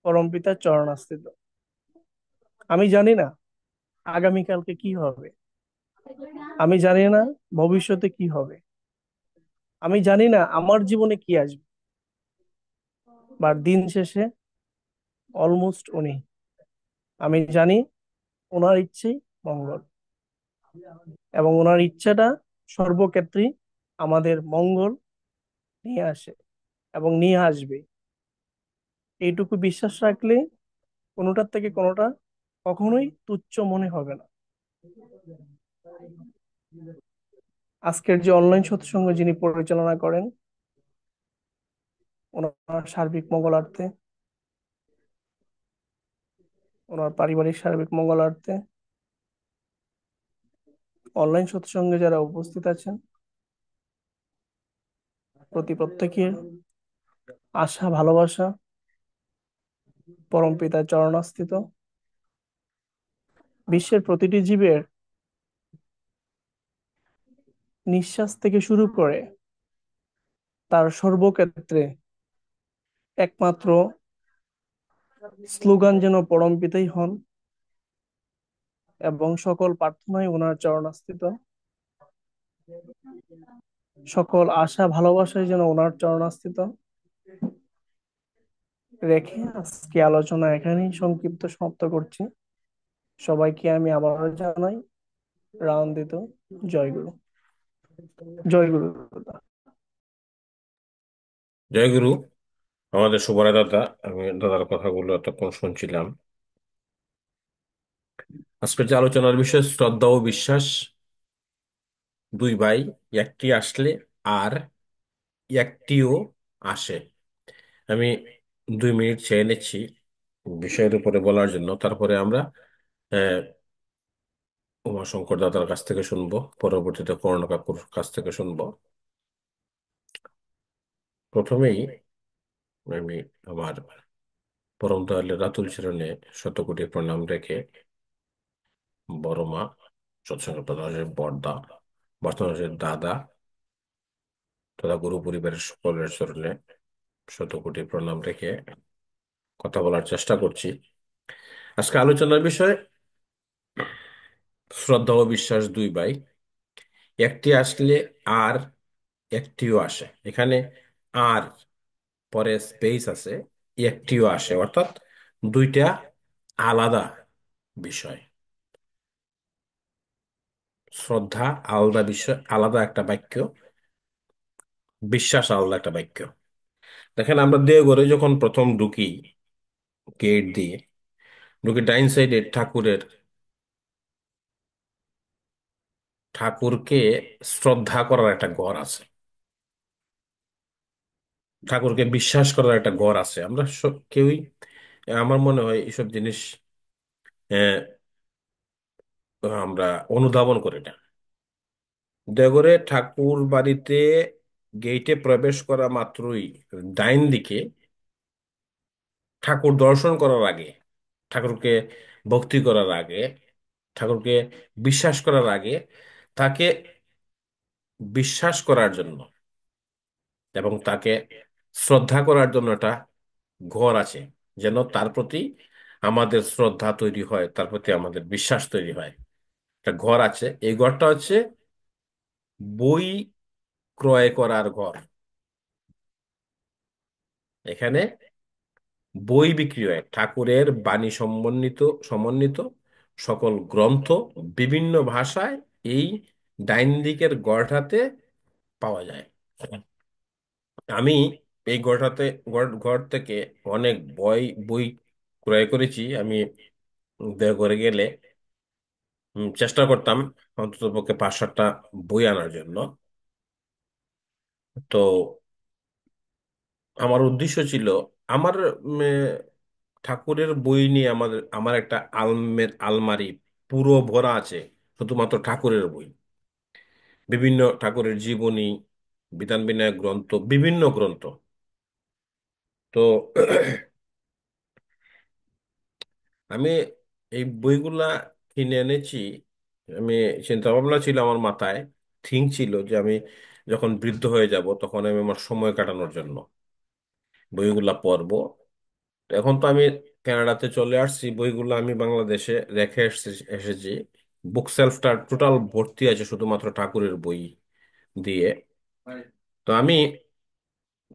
পরমপিতার চরণাস্থিত। আমি জানি না আগামীকালকে কি হবে, আমি জানি না ভবিষ্যতে কি হবে, আমি জানি না আমার জীবনে কি আসবে, বাট দিন শেষে অলমোস্ট উনি, আমি জানি ওনার ইচ্ছেই মঙ্গল, এবং ওনার ইচ্ছাটা সর্বক্ষেত্রেই আমাদের মঙ্গল নিয়ে আসে এবং নিয়ে আসবে। এইটুকু বিশ্বাস রাখলে কোনোটার থেকে কোনোটা কখনোই তুচ্ছ মনে হবে না। আজকের যে অনলাইন সৎসঙ্গ যিনি পরিচালনা করেন, ওনার সার্বিক মঙ্গলার্থে, ওনার পারিবারিক সার্বিক মঙ্গলার্থে, অনলাইন সৎসঙ্গে যারা উপস্থিত আছেন, প্রতি প্রত্যেকের আশা ভালোবাসা পরম পিতার চরণাস্থিত, বিশ্বের প্রতিটি জীবের নিঃশ্বাস থেকে শুরু করে তার সর্বক্ষেত্রে একমাত্র স্লোগান যেন পরম পিতাই হন, এবং সকল প্রার্থনাই ওনার চরণাস্থিত, সকল আশা ভালোবাসাই যেন ওনার চরণাস্থিত রেখে আজকে আলোচনা এখানেই সংক্ষিপ্ত সমাপ্ত করছি। সবাইকে আমি আবারও জানাই রাউন্ড দিত জয়গুরু। জয়গুরু। জয় গুরু। আমাদের শুভরা দাদা, আমি দাদার কথাগুলো এতক্ষণ শুনছিলাম। আজকের যে আলোচনার বিষয় শ্রদ্ধা ও বিশ্বাস দুই ভাই, একটি আসলে আর একটিও আসে। আমি 2 মিনিট চেয়ে নিচ্ছি বিষয়ের উপরে বলার জন্য, তারপরে আমরা আহ, উমাশঙ্কর দাদার কাছ থেকে শুনবো, পরবর্তীতে করুণা কাকুর কাছ থেকে শুনবো। প্রথমেই আমি আমার পরম দয়ালের রাতুল চরণে শতকোটি প্রণাম রেখে বড় মা সৎসঙ্গ প্রধানের বড়দা বর্তমানের দাদা তথা গুরু পরিবারের সকলের চরণে শতকোটি প্রণাম রেখে কথা বলার চেষ্টা করছি। আজকে আলোচনার বিষয় শ্রদ্ধা ও বিশ্বাস দুই ভাই, একটি আসলে আর একটিও আসে। এখানে আর পরে স্পেস আছে, একটিও আসে, অর্থাৎ দুইটা আলাদা বিষয়। শ্রদ্ধা আলাদা বিষয়, আলাদা একটা বাক্য, বিশ্বাস আলাদা একটা বাক্য। দেখেন, আমরা দেওঘরে যখন প্রথম ঢুকি, গেট দিয়ে ঢুকি, ডাইন সাইডে ঠাকুরকে শ্রদ্ধা করার একটা ঘর আছে, ঠাকুরকে বিশ্বাস করার একটা ঘর আছে। আমরা কেউই, আমার মনে হয় এইসব জিনিস আহ, আমরা অনুধাবন করি না। দেওঘরে ঠাকুর বাড়িতে গেটে প্রবেশ করা মাত্রই ডাইন দিকে ঠাকুর দর্শন করার আগে, ঠাকুরকে ভক্তি করার আগে, ঠাকুরকে বিশ্বাস করার আগে, তাকে বিশ্বাস করার জন্য এবং তাকে শ্রদ্ধা করার জন্য একটা ঘর আছে, যেন তার প্রতি আমাদের শ্রদ্ধা তৈরি হয়, তার প্রতি আমাদের বিশ্বাস তৈরি হয়। একটা ঘর আছে, এই ঘরটা হচ্ছে বই ক্রয় করার ঘর। এখানে বই বিক্রি হয়, ঠাকুরের বাণী সমন্বিত সকল গ্রন্থ বিভিন্ন ভাষায় এই ডাইন দিকের গড়টাতে পাওয়া যায়। আমি এই গড়টাতে ঘর থেকে অনেক বই ক্রয় করেছি। আমি ঘরে গেলে চেষ্টা করতাম অন্ততপক্ষে 5-7টা বই আনার জন্য। তো আমার উদ্দেশ্য ছিল, আমার ঠাকুরের বই নিয়ে আমার একটা আলমারি পুরো ভরা আছে শুধুমাত্র ঠাকুরের বই, বিভিন্ন ঠাকুরের জীবনী, বিধান বিনয় গ্রন্থ, বিভিন্ন গ্রন্থ। তো আমি এই বইগুলা কিনে এনেছি। আমি চিন্তা ভাবনা ছিল আমার মাথায়, ছিল যে আমি যখন বৃদ্ধ হয়ে যাব তখন আমি আমার সময় কাটানোর জন্য বইগুলা পড়বো। তো এখন তো আমি কানাডাতে চলে আসছি, বইগুলো আমি বাংলাদেশে রেখে এসেছি। বুক সেলফটা টোটাল ভর্তি আছে শুধুমাত্র ঠাকুরের বই দিয়ে। তো আমি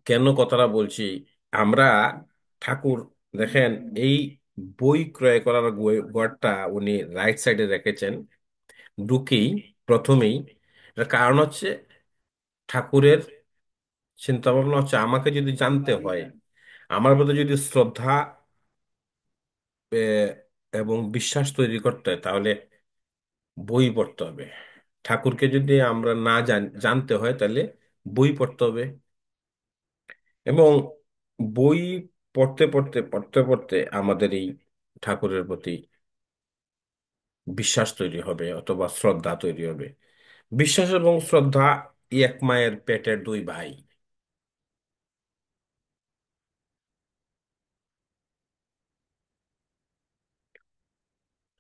কেন কথাটা বলছি, আমরা ঠাকুর, দেখেন, এই বই ক্রয় করার ঘরটা উনি রাইট সাইডে রেখেছেন ঢুকেই প্রথমেই। এর কারণ হচ্ছে ঠাকুরের চিন্তা ভাবনা হচ্ছে আমাকে যদি জানতে হয়, আমার প্রতি যদি শ্রদ্ধা আহ, এবং বিশ্বাস তৈরি করতে হয়, তাহলে বই পড়তে হবে। ঠাকুরকে যদি আমরা না জানতে হয়, তাহলে বই পড়তে হবে। এবং বই পড়তে আমাদের এই ঠাকুরের প্রতি বিশ্বাস তৈরি হবে অথবা শ্রদ্ধা তৈরি হবে। বিশ্বাস এবং শ্রদ্ধা এক মায়ের পেটের দুই ভাই।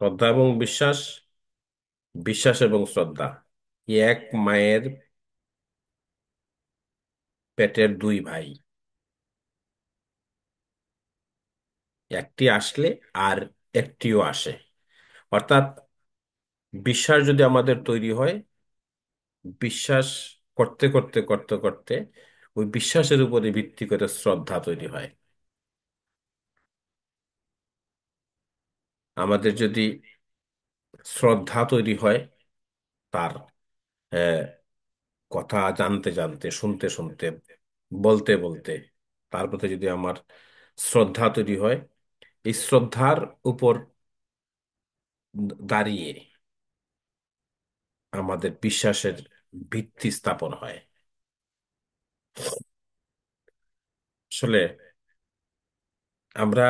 শ্রদ্ধা এবং বিশ্বাস, বিশ্বাস এবং শ্রদ্ধা এক মায়ের পেটের দুই ভাই, একটি আসলে আর একটিও আসে। অর্থাৎ বিশ্বাস যদি আমাদের তৈরি হয়, বিশ্বাস করতে করতে করতে করতে ওই বিশ্বাসের উপরে ভিত্তি করে শ্রদ্ধা তৈরি হয়। আমাদের যদি শ্রদ্ধা তৈরি হয়, তার আহ, কথা জানতে জানতে, শুনতে শুনতে, বলতে বলতে, তার প্রতি যদি আমার শ্রদ্ধা তৈরি হয়, এই শ্রদ্ধার উপর দাঁড়িয়ে আমাদের বিশ্বাসের ভিত্তি স্থাপন হয়। আসলে আমরা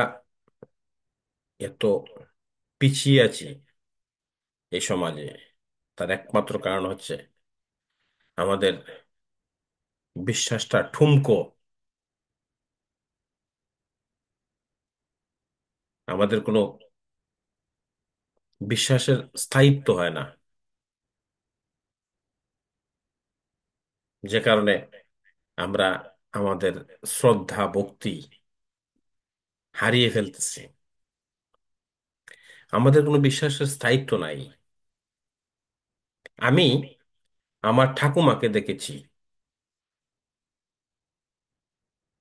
এত পিছিয়ে আছি এই সমাজে, তার একমাত্র কারণ হচ্ছে আমাদের বিশ্বাসটা ঠুমকো। আমাদের কোনো বিশ্বাসের স্থায়িত্ব হয় না, যে কারণে আমরা আমাদের শ্রদ্ধা ভক্তি হারিয়ে ফেলতেছি। আমাদের কোনো বিশ্বাসের স্থায়িত্ব নাই। আমি আমার ঠাকুমাকে দেখেছি,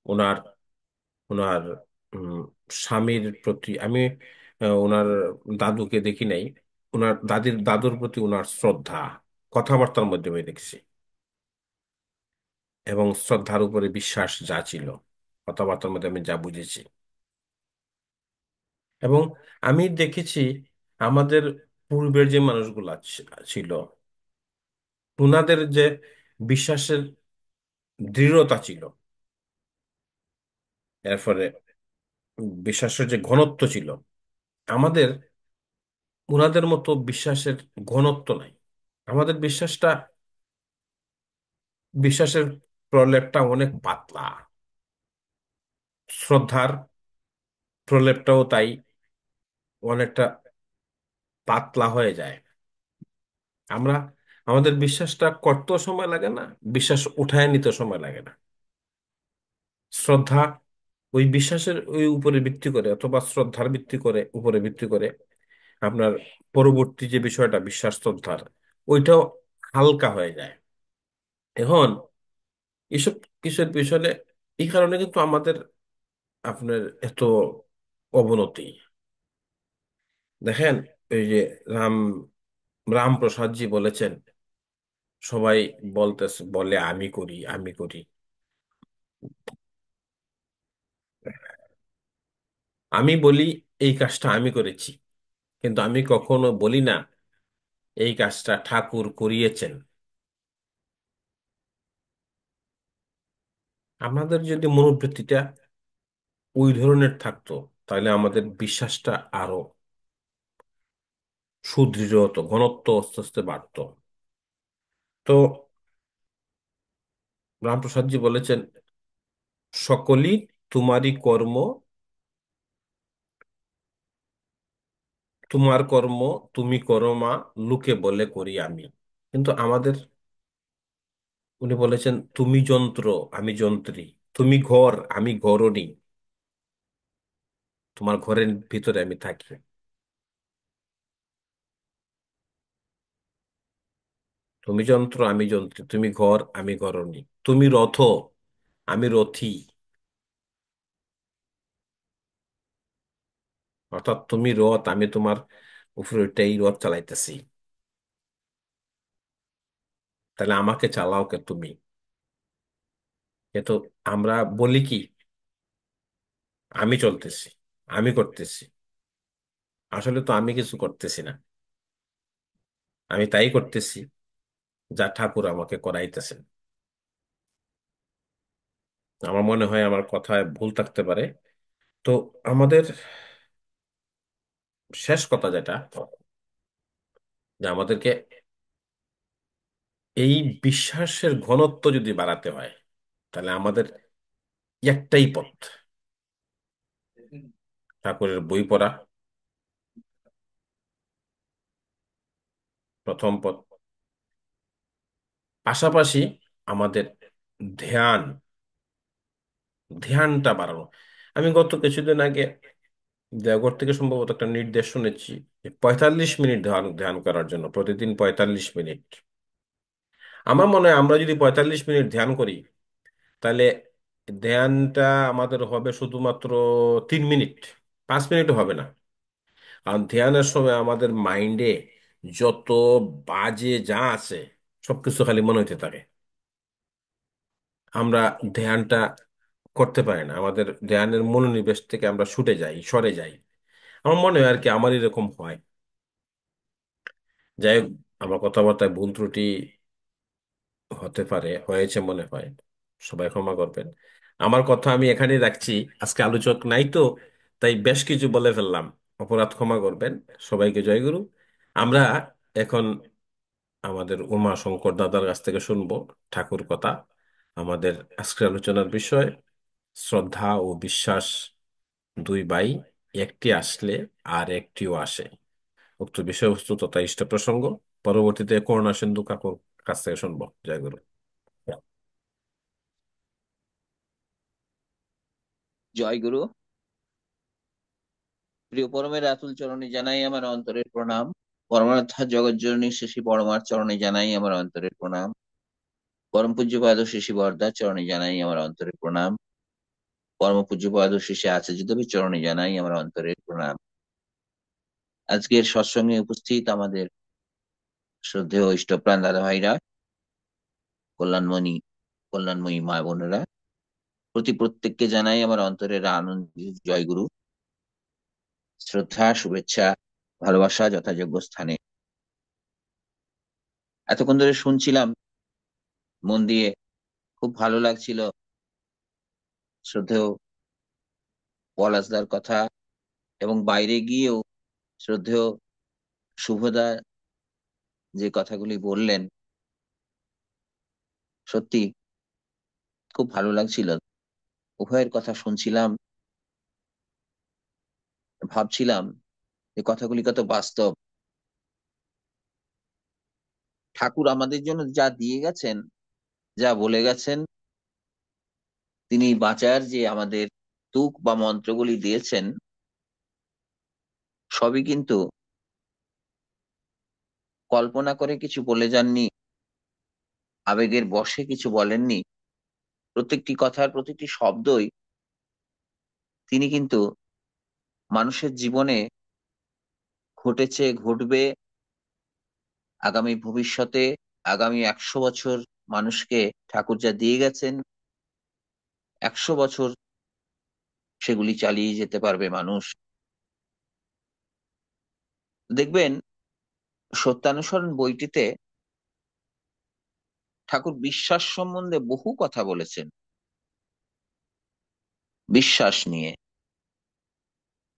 ওনার ওনার উম, স্বামীর প্রতি আমি, ওনার দাদুকে দেখি নাই, ওনার দাদুর প্রতি ওনার শ্রদ্ধা কথাবার্তার মধ্যে আমি দেখছি, এবং শ্রদ্ধার উপরে বিশ্বাস যা ছিল কথাবার্তার মধ্যে আমি যা বুঝেছি। এবং আমি দেখেছি আমাদের পূর্বের যে মানুষগুলা ছিল, ওনাদের যে বিশ্বাসের দৃঢ়তা ছিল, এরপরে বিশ্বাসের যে ঘনত্ব ছিল, আমাদের ওনাদের মতো বিশ্বাসের ঘনত্ব নাই। আমাদের বিশ্বাসের প্রলেপটা অনেক পাতলা, শ্রদ্ধার প্রলেপটাও তাই অনেকটা পাতলা হয়ে যায়। আমরা আমাদের বিশ্বাসটা করতেও সময় লাগে না, বিশ্বাস উঠায় নিতে সময় লাগে না। শ্রদ্ধা ওই বিশ্বাসের ওই উপরে ভিত্তি করে, অথবা শ্রদ্ধার ভিত্তি করে উপরে ভিত্তি করে আপনার পরবর্তী যে বিষয়টা বিশ্বাস শ্রদ্ধার, ওইটাও হালকা হয়ে যায়। এখন এসব কিছুর পিছনে এই কারণে কিন্তু আমাদের আপনার এত অবনতি। দেখেন, এই যে রাম রামপ্রসাদজি বলেছেন, সবাই বলে আমি করি আমি করি। আমি বলি এই কাজটা আমি করেছি, কিন্তু আমি কখনো বলি না এই কাজটা ঠাকুর করিয়েছেন। আমাদের যদি মনোবৃত্তিটা ওই ধরনের থাকতো, তাহলে আমাদের বিশ্বাসটা আরো সুদৃঢ় হতো, ঘনত্ব আস্তে আস্তে বাড়তো। তো রামপ্রসাদজি বলেছেন, সকলই তোমারই কর্ম, তোমার কর্ম তুমি করো মা, লোকে বলে করি আমি। কিন্তু উনি বলেছেন, তুমি যন্ত্র আমি যন্ত্রী, তুমি ঘর আমি ঘরণী, তোমার ঘরের ভিতরে আমি থাকি। তুমি যন্ত্র আমি যন্ত্রী, তুমি ঘর আমি ঘরণী, তুমি রথ আমি রথী। অর্থাৎ তুমি রথ, আমি তোমার উপরে ওইটাই রথ চালাইতেছি, তাহলে আমাকে চালাও কে তুমি? কিন্তু আমরা বলি কি, আমি চলতেছি, আমি করতেছি। আসলে তো আমি কিছু করতেছি না, আমি তাই করতেছি যা ঠাকুর আমাকে করাইতেছেন। আমার মনে হয় আমার কথায় ভুল থাকতে পারে। তো আমাদের শেষ কথা যেটা, যে আমাদেরকে এই বিশ্বাসের ঘনত্ব যদি বাড়াতে হয়, তাহলে আমাদের একটাই পথ, ঠাকুরের বই পড়া প্রথম পথ। পাশাপাশি আমাদের ধ্যান ধ্যানটা বাড়ানো। আমি গত কিছুদিন আগে দেওঘর থেকে সম্ভবত একটা নির্দেশ শুনেছি যে 45 মিনিট ধ্যান ধ্যান করার জন্য, প্রতিদিন 45 মিনিট। আমার মনে হয় আমরা যদি 45 মিনিট ধ্যান করি, তাহলে ধ্যানটা আমাদের হবে শুধুমাত্র 3 মিনিট, 5 মিনিটও হবে না। কারণ ধ্যানের সময় আমাদের মাইন্ডে যত বাজে যা আছে সবকিছু খালি মনে হতে থাকে। আমরা ধ্যানটা করতে পারি না, আমাদের ধ্যানের মনোনিবেশ থেকে আমরা ছুটে যাই, সরে যাই। আমার মনে হয় আর কি, আমার এরকম হয়। যাই হোক, আমার কথাবার্তায় ভুল ত্রুটি হতে পারে, হয়েছে মনে হয়, সবাই ক্ষমা করবেন। আমার কথা আমি এখানেই রাখছি, আজকে আলোচক নাই তো, তাই বেশ কিছু বলে ফেললাম, অপরাধ ক্ষমা করবেন। সবাইকে জয়গুরু। আমরা এখন আমাদের উমা শঙ্কর দাদার কাছ থেকে শুনবো ঠাকুর কথা। আমাদের আজকের আলোচনার বিষয় শ্রদ্ধা ও বিশ্বাস, দুই ভাই, একটি আসলে আর একটিও আসে। উক্ত বিষয়বস্তু তথা ইষ্ট প্রসঙ্গ পরবর্তীতে করুণা সিন্ধু কাকুর কাছ থেকে শুনবো। জয়গুরু। জয় গুরু। প্রিয় পরমের আতুল চরণে জানাই আমার অন্তরের প্রণাম। পরমার্থ জগৎজননী শ্রী পরমার চরণে জানাই আমার অন্তরের প্রণাম। পরম পূজ্যপাদ শ্রী বরদার চরণে জানাই আমার অন্তরের প্রণাম। পরম পূজ্যপাদ শ্রী আচার্যদেবের চরণে জানাই আমার অন্তরের প্রণাম। আজকের সৎসঙ্গে উপস্থিত আমাদের শ্রদ্ধেয় ইষ্টপ্রাণ দাদা ভাইরা, কল্যাণমণি কল্যাণময়ী মা বোনেরা, প্রত্যেককে জানাই আমার অন্তরের আনন্দ জয়গুরু, শ্রদ্ধা, শুভেচ্ছা, ভালোবাসা যথাযোগ্য স্থানে। এতক্ষণ ধরে শুনছিলাম মন দিয়ে, খুব ভালো লাগছিল শ্রদ্ধেয় পলাশদার কথা, এবং বাইরে গিয়েও শ্রদ্ধেয় শুভদা যে কথাগুলি বললেন, সত্যি খুব ভালো লাগছিল। উভয়ের কথা শুনছিলাম, ভাবছিলাম এই কথাগুলি কত বাস্তব। ঠাকুর আমাদের জন্য যা দিয়ে গেছেন, যা বলে গেছেন, তিনি বাঁচার যে আমাদের তুক বা মন্ত্রগুলি দিয়েছেন, সবই কিন্তু কল্পনা করে কিছু বলে যাননি, আবেগের বশে কিছু বলেননি। প্রত্যেকটি কথার প্রতিটি শব্দই তিনি কিন্তু মানুষের জীবনে ঘটেছে, ঘটবে, আগামী ভবিষ্যতে, আগামী 100 বছর মানুষকে ঠাকুর যা দিয়ে গেছেন, 100 বছর সেগুলি চালিয়ে যেতে পারবে মানুষ। দেখবেন সত্যানুসরণ বইটিতে ঠাকুর বিশ্বাস সম্বন্ধে বহু কথা বলেছেন। বিশ্বাস নিয়ে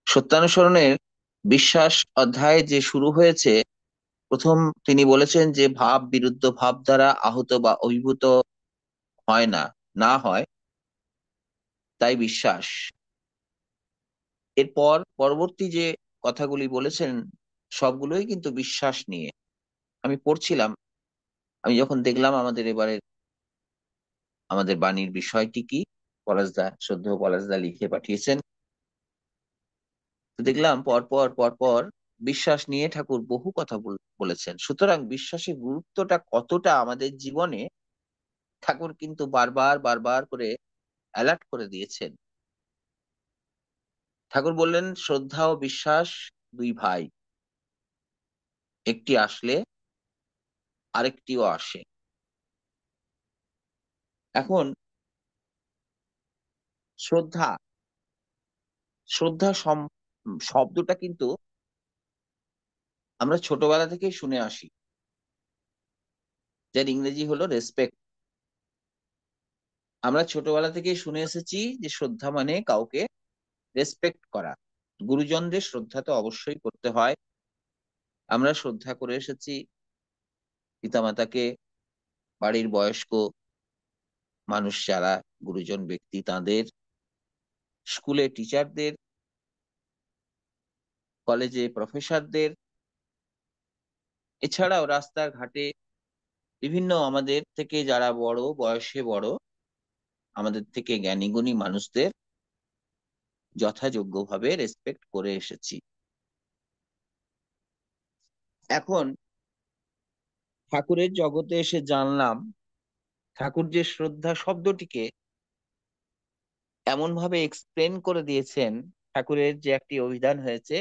সত্যানুসরণের বিশ্বাস অধ্যায় যে শুরু হয়েছে, প্রথম তিনি বলেছেন যে ভাব বিরুদ্ধ ভাব দ্বারা আহত বা অভিভূত হয় না, না হয়, তাই বিশ্বাস। এরপর পরবর্তী যে কথাগুলি বলেছেন, সবগুলোই কিন্তু বিশ্বাস নিয়ে। আমি পড়ছিলাম, আমি যখন দেখলাম আমাদের বাণীর বিষয়টি কি, পলাশদা, শ্রদ্ধেয় পলাশদা লিখে পাঠিয়েছেন, তো দেখলাম পরপর পরপর বিশ্বাস নিয়ে ঠাকুর বহু কথা বলেছেন। সুতরাং বিশ্বাসের গুরুত্বটা কতটা আমাদের জীবনে ঠাকুর কিন্তু বারবার বারবার করে অ্যালার্ট করে দিয়েছেন। ঠাকুর বললেন শ্রদ্ধা ও বিশ্বাস দুই ভাই, একটি আসলে আরেকটিও আসে। এখন শ্রদ্ধা শ্রদ্ধা শব্দটা কিন্তু আমরা ছোটবেলা থেকেই শুনে আসি, যার ইংরেজি হলো রেসপেক্ট। আমরা ছোটবেলা থেকেই শুনে এসেছি যে শ্রদ্ধা মানে কাউকে রেসপেক্ট করা। গুরুজনদের শ্রদ্ধা তো অবশ্যই করতে হয়। আমরা শ্রদ্ধা করে এসেছি পিতামাতাকে, বাড়ির বয়স্ক মানুষ যারা গুরুজন ব্যক্তি তাদের, স্কুলে টিচারদের, কলেজে প্রফেসরদের, এছাড়াও রাস্তাঘাটে বিভিন্ন আমাদের থেকে যারা বড়, বয়সে বড়, আমাদের থেকে জ্ঞানী গুণী মানুষদের যথাযোগ্যভাবে রেসপেক্ট করে এসেছি। এখন ঠাকুরের জগতে এসে জানলাম ঠাকুর যে শ্রদ্ধা শব্দটিকে এমন ভাবে এক্সপ্লেন করে দিয়েছেন। ঠাকুরের যে একটি অভিধান হয়েছে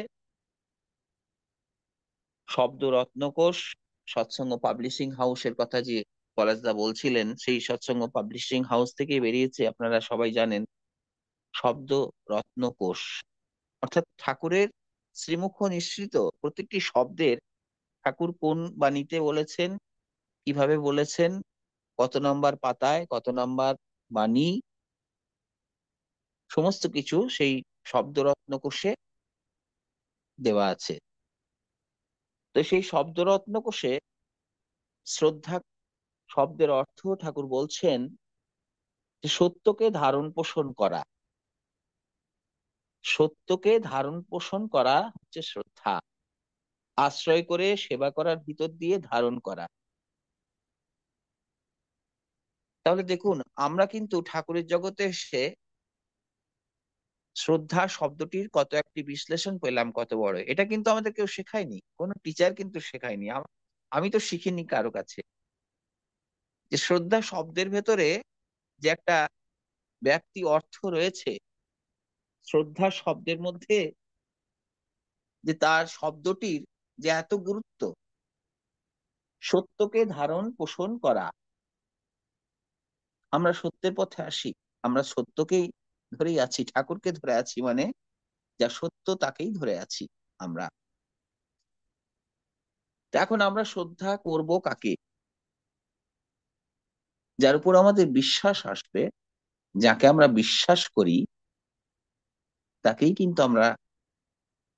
শব্দ রত্নকোষ, সৎসঙ্গ পাবলিশিং হাউসের কথা যে পলাশদা বলছিলেন, সেই সৎসঙ্গ পাবলিশিং হাউস থেকে বেরিয়েছে, আপনারা সবাই জানেন, শব্দ রত্নকোষ। অর্থাৎ ঠাকুরের শ্রীমুখ নিঃসৃত প্রত্যেকটি শব্দের ঠাকুর কোন বাণীতে বলেছেন, কিভাবে বলেছেন, কত নম্বর পাতায়, কত নম্বর বাণী, সমস্ত কিছু সেই শব্দরত্ন কোষে দেওয়া আছে। তো সেই শব্দরত্ন কোষে শ্রদ্ধা শব্দের অর্থ ঠাকুর বলছেন যে সত্যকে ধারণ পোষণ করা। সত্যকে ধারণ পোষণ করা হচ্ছে শ্রদ্ধা। আশ্রয় করে সেবা করার ভিতর দিয়ে ধারণ করা। তাহলে দেখুন, আমরা কিন্তু ঠাকুরের জগতে এসে শ্রদ্ধা শব্দটির কত একটি বিশ্লেষণ পেলাম, কত বড়। এটা কিন্তু আমাদের কেউ শেখায়নি, কোনো টিচার কিন্তু শেখায়নি, আমি তো শিখিনি কারো কাছে, যে শ্রদ্ধা শব্দের ভেতরে যে একটা ব্যাপ্তি অর্থ রয়েছে, শ্রদ্ধা শব্দের মধ্যে যে তার শব্দটির যে এত গুরুত্ব। সত্যকে ধারণ পোষণ করা, আমরা সত্যের পথে আসি, আমরা সত্যকেই ধরেই আছি, ঠাকুরকে ধরে আছি, মানে যা সত্য তাকেই ধরে আছি আমরা। তো এখন আমরা শ্রদ্ধা করব কাকে? যার উপর আমাদের বিশ্বাস আসবে, যাকে আমরা বিশ্বাস করি, তাকেই কিন্তু আমরা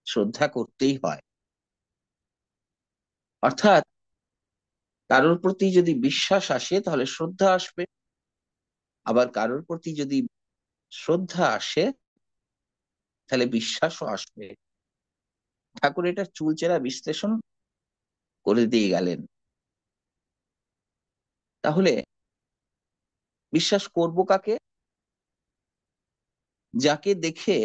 শ্রদ্ধা করতেই হয়। অর্থাৎ কারোর প্রতি যদি বিশ্বাস আসে তাহলে শ্রদ্ধা আসবে, আবার কারোর প্রতি যদি শ্রদ্ধা আসে তাহলে বিশ্বাসও আসবে। ঠাকুর এটা চুলচেরা বিশ্লেষণ করে দিয়ে গেলেন। তাহলে বিশ্বাস করব কাকে? যাকে দেখে,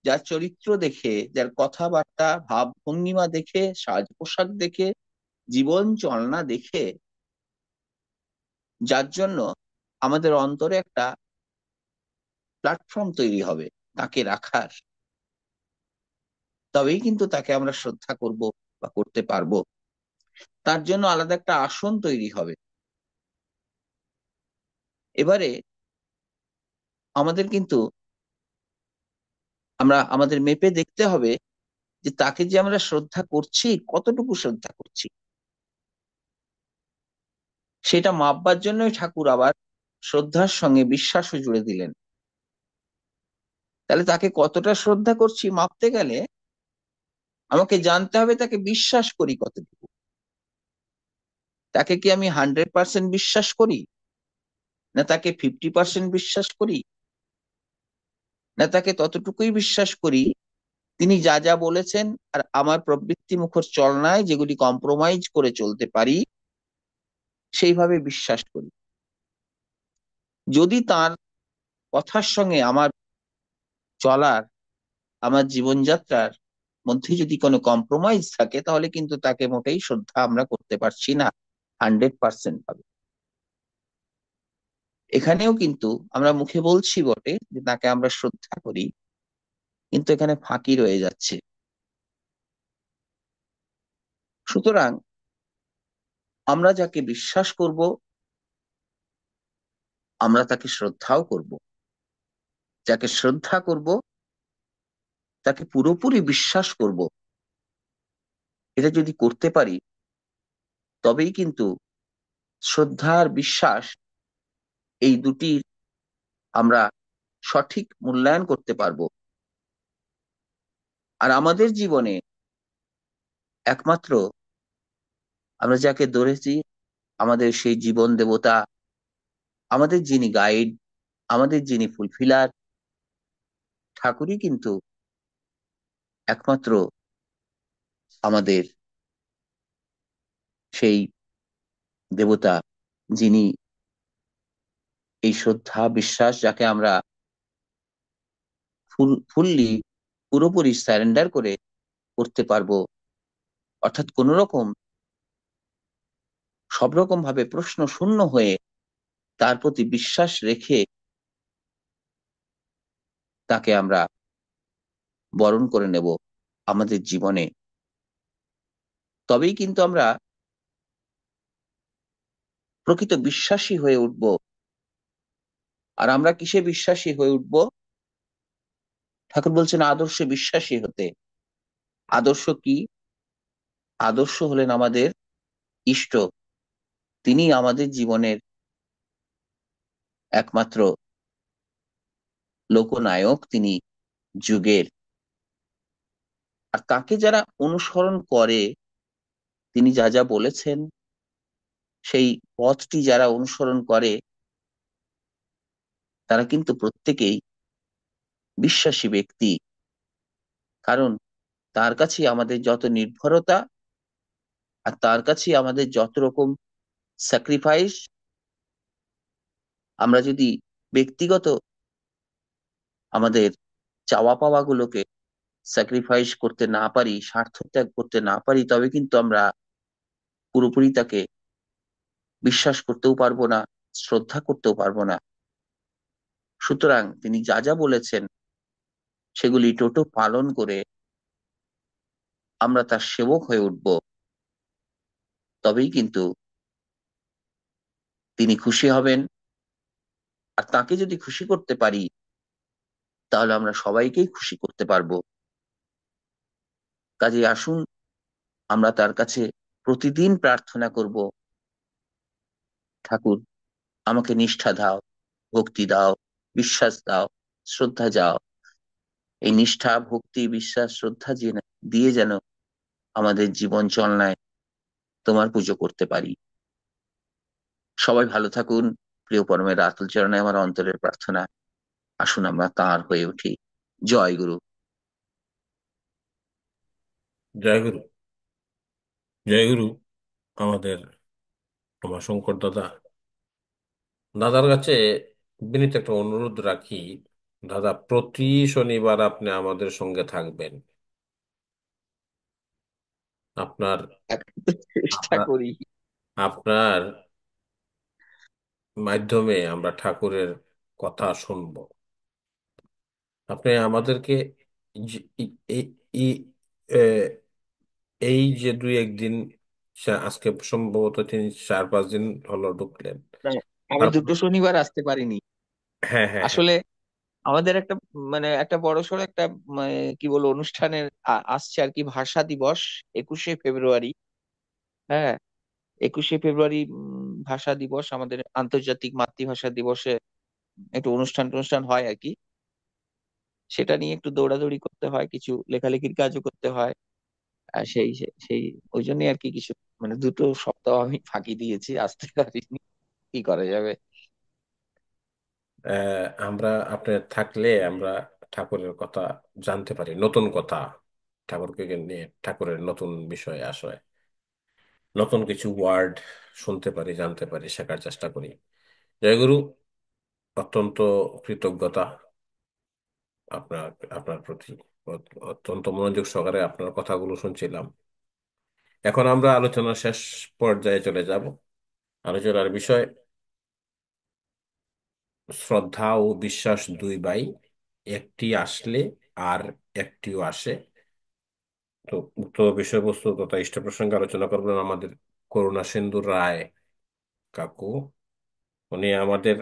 যার চরিত্র দেখে, যার কথাবার্তা ভাব ভঙ্গিমা দেখে, সাজ পোশাক দেখে, জীবন চলনা দেখে, যার জন্য আমাদের অন্তরে একটা প্ল্যাটফর্ম তৈরি হবে তাকে রাখার, তবেই কিন্তু তাকে আমরা শ্রদ্ধা করব বা করতে পারবো। তার জন্য আলাদা একটা আসন তৈরি হবে। এবারে আমাদের কিন্তু আমাদের মেপে দেখতে হবে যে তাকে যে আমরা শ্রদ্ধা করছি, কতটুকু শ্রদ্ধা করছি। সেটা মাপবার জন্যই ঠাকুর আবার শ্রদ্ধার সঙ্গে বিশ্বাসও জুড়ে দিলেন। তাহলে তাকে কতটা শ্রদ্ধা করছি মাপতে গেলে আমাকে জানতে হবে তাকে বিশ্বাস করি কতটুকু। তাকে কি আমি 100% বিশ্বাস করি, না তাকে 50% বিশ্বাস করি, না তাকে ততটুকুই বিশ্বাস করি তিনি যা যা বলেছেন আর আমার প্রবৃত্তি মুখর চলনায় যেগুলি কম্প্রোমাইজ করে চলতে পারি সেইভাবে বিশ্বাস করি। যদি তার কথার সঙ্গে আমার চলার, আমার জীবনযাত্রার মধ্যে যদি কোনো কম্প্রোমাইজ থাকে তাহলে কিন্তু তাকে মোটেই শ্রদ্ধা আমরা করতে পারছি না 100% ভাবে। এখানেও কিন্তু আমরা মুখে বলছি বটে যে তাকে আমরা শ্রদ্ধা করি, কিন্তু এখানে ফাঁকি রয়ে যাচ্ছে। সুতরাং আমরা যাকে বিশ্বাস করব আমরা তাকে শ্রদ্ধাও করব, যাকে শ্রদ্ধা করব তাকে পুরোপুরি বিশ্বাস করব। এটা যদি করতে পারি তবেই কিন্তু শ্রদ্ধা আর বিশ্বাস এই দুটির আমরা সঠিক মূল্যায়ন করতে পারবো। আর আমাদের জীবনে একমাত্র আমরা যাকে ধরেছি, আমাদের সেই জীবন দেবতা, আমাদের যিনি গাইড, আমাদের যিনি ফুলফিলার, ঠাকুরই কিন্তু একমাত্র আমাদের সেই দেবতা, যিনি এই শ্রদ্ধা বিশ্বাস যাকে আমরা ফুললি পুরোপুরি স্যারেন্ডার করে করতে পারবো, অর্থাৎ কোন রকম সব রকম ভাবে প্রশ্ন শূন্য হয়ে তার প্রতি বিশ্বাস রেখে তাকে আমরা বরণ করে নেব আমাদের জীবনে, তবেই কিন্তু আমরা প্রকৃত বিশ্বাসী হয়ে উঠব। আর আমরা কিসে বিশ্বাসী হয়ে উঠব? ঠাকুর বলছেন আদর্শে বিশ্বাসী হতে। আদর্শ কি? আদর্শ হলেন আমাদের ইষ্ট। তিনি আমাদের জীবনের একমাত্র লোকনায়ক, তিনি যুগের। আর তাকে যারা অনুসরণ করে, তিনি যা যা বলেছেন সেই পথটি যারা অনুসরণ করে, তারা কিন্তু প্রত্যেকেই বিশ্বাসী ব্যক্তি। কারণ তার কাছে আমাদের যত নির্ভরতা, আর তার কাছে আমাদের যত রকম স্যাক্রিফাইস, আমরা যদি ব্যক্তিগত আমাদের চাওয়া পাওয়া গুলোকে স্যাক্রিফাইস করতে না পারি, স্বার্থ ত্যাগ করতে না পারি, তবে কিন্তু আমরা পুরোপুরি তাকে বিশ্বাস করতেও পারবো না, শ্রদ্ধা করতেও পারবো না। সুতরাং তিনি যা যা বলেছেন সেগুলি টোটো পালন করে আমরা তার সেবক হয়ে উঠব, তবেই কিন্তু তিনি খুশি হবেন। আর তাকে যদি খুশি করতে পারি, তাহলে আমরা সবাইকেই খুশি করতে পারবো। কাজে আসুন আমরা তার কাছে প্রতিদিন প্রার্থনা করব, ঠাকুর আমাকে নিষ্ঠা দাও, ভক্তি দাও, বিশ্বাস দাও, শ্রদ্ধা দাও। এই নিষ্ঠা, ভক্তি, বিশ্বাস, শ্রদ্ধা দিয়ে যেন আমাদের জীবন চলনায় তোমার পুজো করতে পারি। সবাই ভালো থাকুন। প্রিয় পরমের আতুল চরণে আমার অন্তরের প্রার্থনা, আসুন আমরা তাঁর হয়ে উঠি। জয় গুরু। জয় গুরু। জয় গুরু। আমাদের উমাশঙ্কর দাদা, দাদার কাছে বিনীত একটা অনুরোধ রাখি। দাদা, প্রতি শনিবার আপনি আমাদের সঙ্গে থাকবেন। আপনার এখন তো চেষ্টা আপনার করি। আপনার মাধ্যমে আমরা ঠাকুরের কথা শুনব। আপনি আমাদেরকে যে- ই- ই- ই- এ, এই যে দুই একদিন, আজকে সম্ভবত 3-4-5 দিন হলো ঢুকলেন। মানে আমি তারপর, দুটো শনিবার আসতে পারিনি হ্যাঁ হ্যাঁ হ্যাঁ, আসলে। আমাদের একটা মানে একটা বড়সড় একটা কি বলবো অনুষ্ঠানের আসছে আর কি, ভাষা দিবস 21শে ফেব্রুয়ারি। হ্যাঁ, 21শে ফেব্রুয়ারি ভাষা দিবস, আমাদের আন্তর্জাতিক মাতৃভাষা দিবসে একটু অনুষ্ঠান টনুষ্ঠান হয় আর কি। সেটা নিয়ে একটু দৌড়াদৌড়ি করতে হয়, কিছু লেখালেখির কাজও করতে হয়। আর সেই সেই সেই ওই জন্যই আর কি কিছু মানে দুটো সপ্তাহ আমি ফাঁকি দিয়েছি, আসতে পারিনি। কি করা যাবে। আমরা আপনি থাকলে আমরা ঠাকুরের কথা জানতে পারি, নতুন কথা, ঠাকুরকে নিয়ে ঠাকুরের নতুন বিষয় আসয়, নতুন কিছু ওয়ার্ড শুনতে পারি, জানতে পারি, শেখার চেষ্টা করি। জয়গুরু, অত্যন্ত কৃতজ্ঞতা আপনার আপনার প্রতি। অত্যন্ত মনোযোগ সহকারে আপনার কথাগুলো শুনছিলাম। এখন আমরা আলোচনার শেষ পর্যায়ে চলে যাব। আলোচনার বিষয় শ্রদ্ধা ও বিশ্বাস দুই ভাই, একটি আসলে আর একটিও আসে। তো উক্ত বিষয়বস্তু তথা ইষ্ট প্রসঙ্গে আলোচনা করবেন আমাদের করুণা সিন্ধু রায় কাকু। উনি আমাদের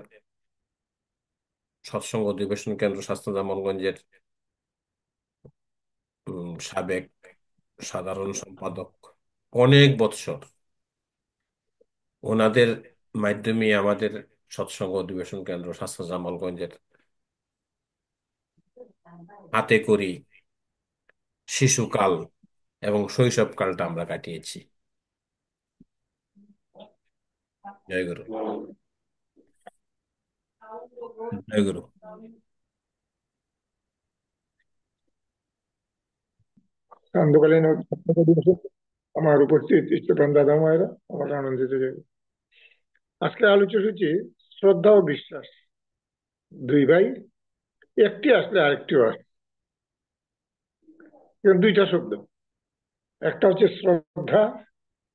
সৎসঙ্গ অধিবেশন কেন্দ্র শাস্ত্র জামালগঞ্জের সাবেক সাধারণ সম্পাদক, অনেক বৎসর। ওনাদের মাধ্যমে আমাদের সৎসঙ্গ অধিবেশন কেন্দ্র শাস্ত্র জামালগঞ্জের হাতে করি শিশুকাল এবং শৈশবকালটা আমরা কাটিয়েছি। জয় গুরু। জয় গুরু। সান্ধ্যকালীন ছাত্র দিবসে আমার উপস্থিত ইষ্টপ্রাণ দাদা মায়েরা আমাকে আনন্দিত জায়গা। আজকে আলোচনা হচ্ছে শ্রদ্ধা ও বিশ্বাস। দুই ভাই, একটি আসলে আরেকটি আসে, কিন্তু দুইটা শব্দ। একটা হচ্ছে শ্রদ্ধা,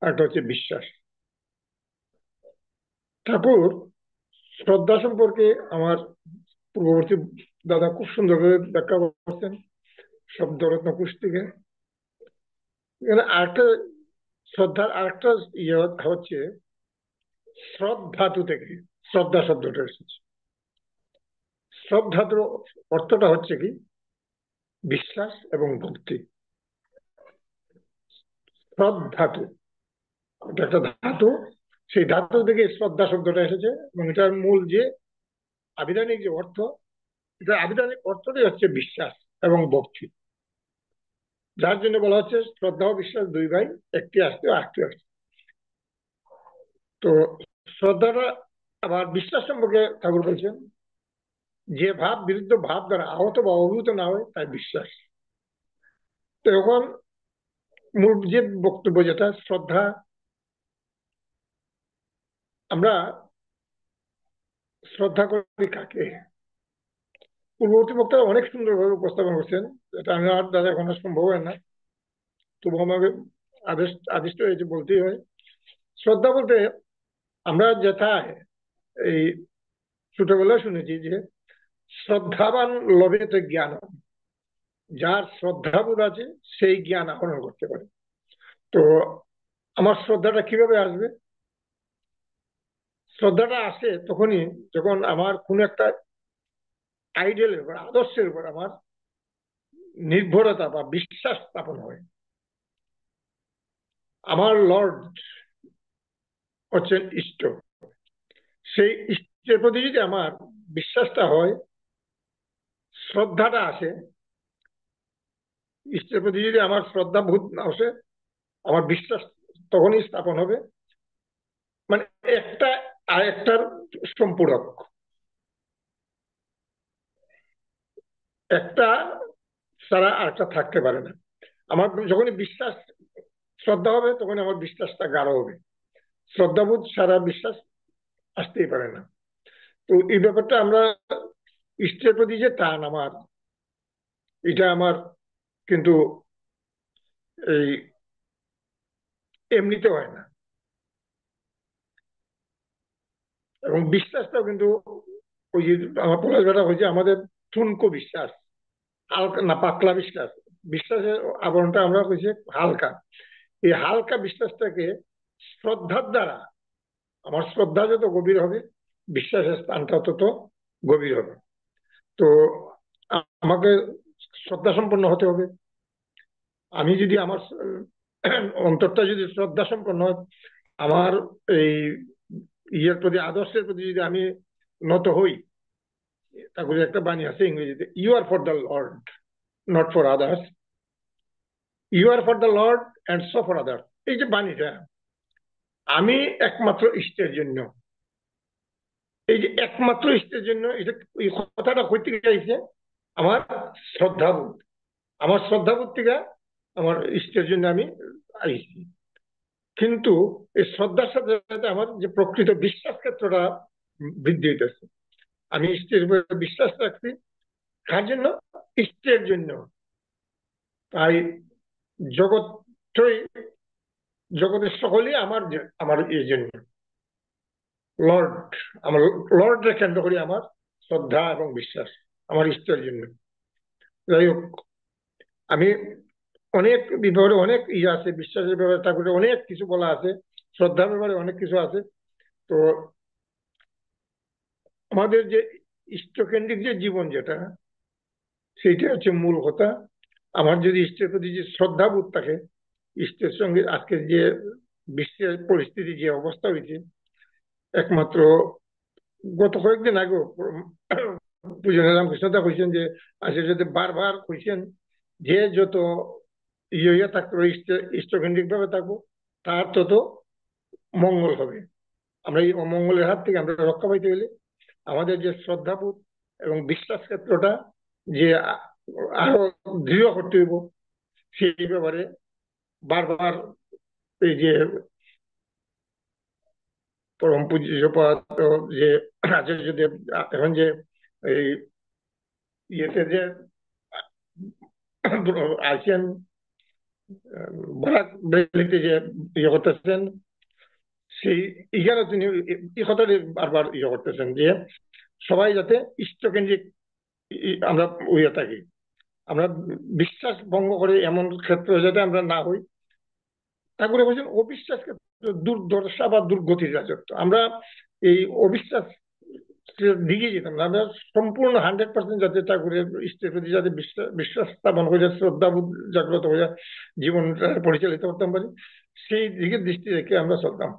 আর একটা হচ্ছে বিশ্বাস। ঠাকুর শ্রদ্ধা সম্পর্কে আমার পূর্ববর্তী দাদা খুব সুন্দর করে ব্যাখ্যা করছেন শব্দরত্ন কোষ থেকে। এখানে আরেকটা শ্রদ্ধার আরেকটা ইয়ে হচ্ছে শ্রদ্ধাতু থেকে শ্রদ্ধা শব্দটা এসেছে। শ্রদ্ধাতুর অর্থটা হচ্ছে কি বিশ্বাস এবং ভক্তি। শ্রদ্ধাতু এটা একটা ধাতু, সেই ধাতু থেকে শ্রদ্ধা শব্দটা এসেছে এবং এটার মূল যে আবিধানিক যে অর্থ, এটা আবিধানিক অর্থটাই হচ্ছে বিশ্বাস এবং ভক্তি। যার জন্য বলা হচ্ছে শ্রদ্ধা ও বিশ্বাস দুই ভাই, একটি আসতে আরেকটি আসতে। তো শ্রদ্ধাটা আবার বিশ্বাস সম্পর্কে ঠাকুর বলছেন যে ভাব বিরুদ্ধ ভাব দ্বারা আহত বা অভিভূত না হয় তাই বিশ্বাস। তো এখন মূল যে বক্তব্য যেটা শ্রদ্ধা, আমরা শ্রদ্ধা করি কাকে? পূর্ববর্তী বক্তারা অনেক সুন্দরভাবে উপস্থাপন করছেন, এটা আমি আর দাদা এখন সম্ভব হয় না, তবু আমাকে আদিষ্ট হয়েছে বলতেই হয়। শ্রদ্ধা বলতে আমরা যেথায় এই ছোটবেলায় শুনেছি যে শ্রদ্ধাবান লভেতে জ্ঞান, যার শ্রদ্ধাবোধ আছে সেই জ্ঞান আহরণ করতে পারে। তো আমার শ্রদ্ধাটা কিভাবে আসবে? শ্রদ্ধাটা আসে তখনই যখন আমার কোন একটা আইডিয়ালের উপর, আদর্শের উপর আমার নির্ভরতা বা বিশ্বাস স্থাপন হয়। আমার লর্ড হচ্ছেন ইষ্ট, সেই ইষ্টের প্রতি যদি আমার বিশ্বাসটা হয়, শ্রদ্ধাটা আসে, ইষ্টের প্রতি যদি আমার শ্রদ্ধা বোধ আসে, আমার বিশ্বাস তখনই স্থাপন হবে। মানে একটা আরেকটার সম্পূরক, একটা ছাড়া আরেকটা থাকতে পারে না। আমার যখনই বিশ্বাস শ্রদ্ধা হবে তখন আমার বিশ্বাসটা গাঢ় হবে। শ্রদ্ধাবোধ ছাড়া বিশ্বাস আসতেই পারে না। তো এই ব্যাপারটা আমরা ইষ্টের প্রতি যে টান আমার, এটা আমার কিন্তু এই এমনিতে হয় না। এবং বিশ্বাসটাও কিন্তু ওই যে আমার পড়াশোনাটা হয়েছে আমাদের ঠুনকো বিশ্বাস, হালকা না পাতলা বিশ্বাস। বিশ্বাসের আবরণটা আমরা হয়েছে হালকা। এই হালকা বিশ্বাসটাকে শ্রদ্ধার দ্বারা, আমার শ্রদ্ধা যত গভীর হবে বিশ্বাসের স্থানটা তত গভীর হবে। তো আমাকে শ্রদ্ধা সম্পন্ন হতে হবে। আমি যদি আমার অন্তরটা যদি শ্রদ্ধা সম্পন্ন হয়, আমার এই ইয়ের প্রতি, আদর্শের প্রতি যদি আমি নত হই, তারপরে একটা বাণী আছে ইংরেজিতে, you are for the lord not for others, you are for the lord and so for others. এই যে বাণীটা, আমি একমাত্র ইষ্টের জন্য, এই যে একমাত্র ইষ্টের জন্য, এটা এই কথাটা হইতে চাইছে আমার শ্রদ্ধাবোধ, আমার শ্রদ্ধাবোধ থেকে আমার ইষ্টের জন্য আমি আইছি। কিন্তু এই শ্রদ্ধার সাথে সাথে আমার যে প্রকৃত বিশ্বাস ক্ষেত্রটা বৃদ্ধি হইতেছে। আমি ইষ্টের উপরে বিশ্বাস রাখছি, কার জন্য? ইষ্টের জন্য। তাই জগৎই, জগতের সকলেই আমার আমার এই জন্য লর্ড, আমার লর্ডকে কেন্দ্র করি আমার শ্রদ্ধা এবং বিশ্বাস আমার ইষ্টের জন্য। যাই হোক, আমি অনেক ব্যাপারে অনেক ইয়ে আছে, বিশ্বাসের ব্যাপারে ঠাকুরের অনেক কিছু বলা আছে, শ্রদ্ধার ব্যাপারে অনেক কিছু আছে। তো আমাদের যে ইষ্টকেন্দ্রিক যে জীবন যেটা, সেইটা হচ্ছে মূল কথা। আমার যদি ইষ্টের প্রতি যে শ্রদ্ধাবোধ থাকে, ইষ্টের সঙ্গে আজকের যে বিশ্বের পরিস্থিতি যে অবস্থা হয়েছে, একমাত্র গত কয়েকদিন আগেও পূজনীয় রামকৃষ্ণদা কইছেন যে আজের যদি বারবার কইছেন যে যত ইয়ে থাকবো ইষ্টকেন্দ্রিক ভাবে থাকবো তার তত মঙ্গল হবে। আমরা এই অমঙ্গলের হাত থেকে আমরা রক্ষা পাইতে গেলে আমাদের যে শ্রদ্ধাবোধ এবং বিশ্বাস ক্ষেত্রটা যে আরো দৃঢ় করতে হইব, সেই ব্যাপারে বারবার এই যে পরম পূজ্যপাদ যে আচার্যদেব এখন যে এই ইয়েতে যে আসিয়ান বরাক ভ্যালিতে যে ইয়ে করতেছেন, সেই ইগারও তিনি এই কথাটি বারবার ইয়ে করতেছেন যে সবাই যাতে ইষ্টকেন্দ্রিক আমরা হইয়া থাকি, আমরা বিশ্বাস ভঙ্গ করে এমন ক্ষেত্র যাতে আমরা না হই। ঠাকুরে বলছেন অবিশ্বাসকে দুর্দশা বা দুর্গতির রাজত্ব। আমরা এই অবিশ্বাস দিকে যেতাম না, আমরা সম্পূর্ণ 100% যাতে ঠাকুরের ইষ্টের প্রতি যাতে বিশ্বাস স্থাপন করে শ্রদ্ধাবোধ জাগ্রত হয়ে জীবনটা পরিচালিত করতাম পারি, সেই দিকে দৃষ্টি রেখে আমরা চলতাম।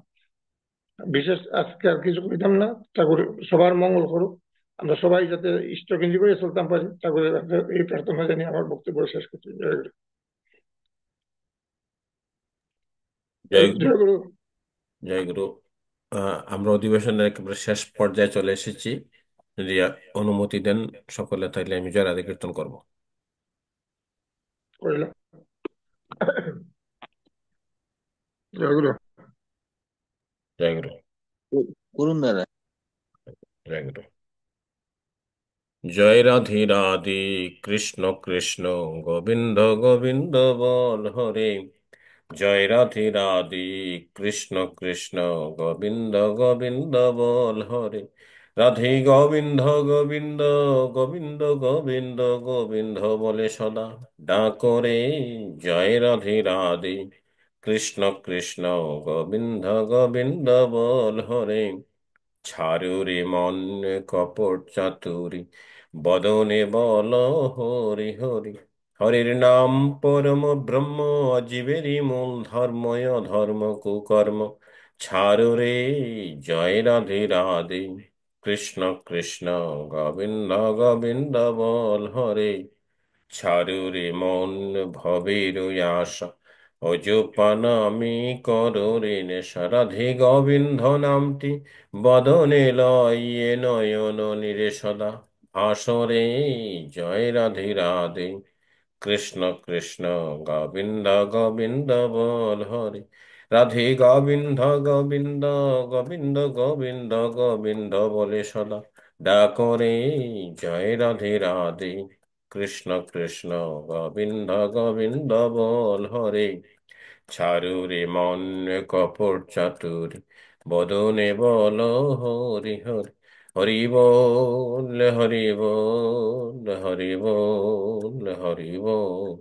বিশেষ আজকে আর কিছু কইতাম না। ঠাকুর সবার মঙ্গল করুক, আমরা সবাই যাতে ইষ্টকেন্দ্রিক করে চলতাম পারি, ঠাকুরের এই প্রার্থনা জানি আমার বক্তব্য শেষ করছি। জয় গুরু। জয় গুরু। জয় গুরু। আমরা অধিবেশনের একেবারে শেষ পর্যায়ে চলে এসেছি। যদি অনুমতি দেন সকলে, তাইলে আমি জয় রাধে কীর্তন করব। কইলাম। জয় গুরু। জয় গুরু। করুন দাদা। জয় গুরু। জয় রাধে রাধে কৃষ্ণ কৃষ্ণ গোবিন্দ গোবিন্দ বল হরে। জয় রাধে রাধে কৃষ্ণ কৃষ্ণ গোবিন্দ গোবিন্দ বল হরে। রাধে গোবিন্দ গোবিন্দ গোবিন্দ গোবিন্দ গোবিন্দ বলে সদা ডাকরে। জয় রাধে রাধে কৃষ্ণ কৃষ্ণ গোবিন্দ গোবিন্দ বল হরে। ছাড়ো রে মন কপট চাতুরি, বদনে বল হরি হরি। হরির নাম পরম ব্রহ্ম, জীবেরই মূল ধর্ময় ধর্ম কুকর্ম। ছাড়ো রে জয় রাধে রাধে কৃষ্ণ কৃষ্ণ গোবিন্দ গোবিন্দ বল হরে। ছাড়ো রে মন ভবের আশা, অজপান আমি করো রে নেশা। রাধে গোবিন্দ নামটি বদনে লয়ে নয়ন নিরে সদা ভাসরে। জয় রাধে রাধে কৃষ্ণ কৃষ্ণ গোবিন্দ গোবিন্দ বল হরে। রাধে গোবিন্দ গোবিন্দ গোবিন্দ গোবিন্দ গোবিন্দ বলে সদা ডাকরে। জয় রাধে রাধে কৃষ্ণ কৃষ্ণ গোবিন্দ গোবিন্দ বল হরে। ছাড়ু রে মন কপট চাতুরি, বদনে বল হরি হরি। হরি বল হরি বল হরি বল হরি বল।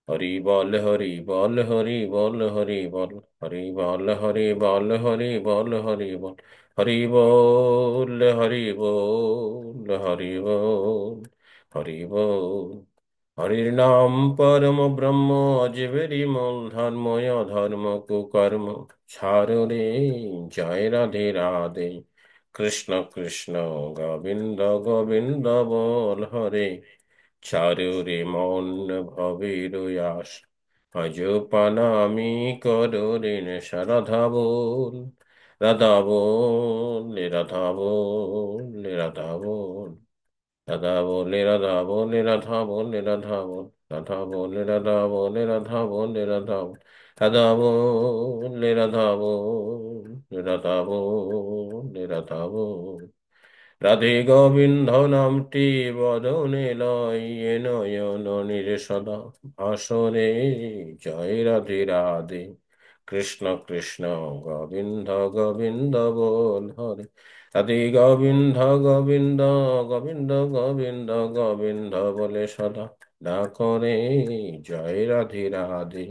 হরি বল হরি বল হরি বল হরি বল। হরি বল হরি বল হরি বল হরি বল। হরি বল হরি বল হরি বল হরি বল। হরির নাম পরম ব্রহ্ম, জীবেরই মূল ধর্ময় ধর্ম কুকর্ম। ছাড়ো রে জয় রাধে রাধে কৃষ্ণ কৃষ্ণ গোবিন্দ গোবিন্দ বল হরে। ছাড়ো রে মন ভবের আশ, আজ পানামি করো রে নেশা। রাধা বল রাধা বল রাধা বল রাধা বল। রাধা বলে রাধা বলে রাধা বলে রাধা বল। রাধা বলে রাধা বলে রাধা বলে রাধা বল। রাধা বলে রাধা বল রাধা বলে রাধা বল। রাধে গোবিন্দ নামটি বদনে লয়ে নয়ন নিরে সদা ভাসরে। জয় রাধে রাধে কৃষ্ণ কৃষ্ণ গোবিন্দ গোবিন্দ বল হরে। রাধে গোবিন্দ গোবিন্দ গোবিন্দ গোবিন্দ গোবিন্দ বলে সদা ডাকরে। জয় রাধে রাধে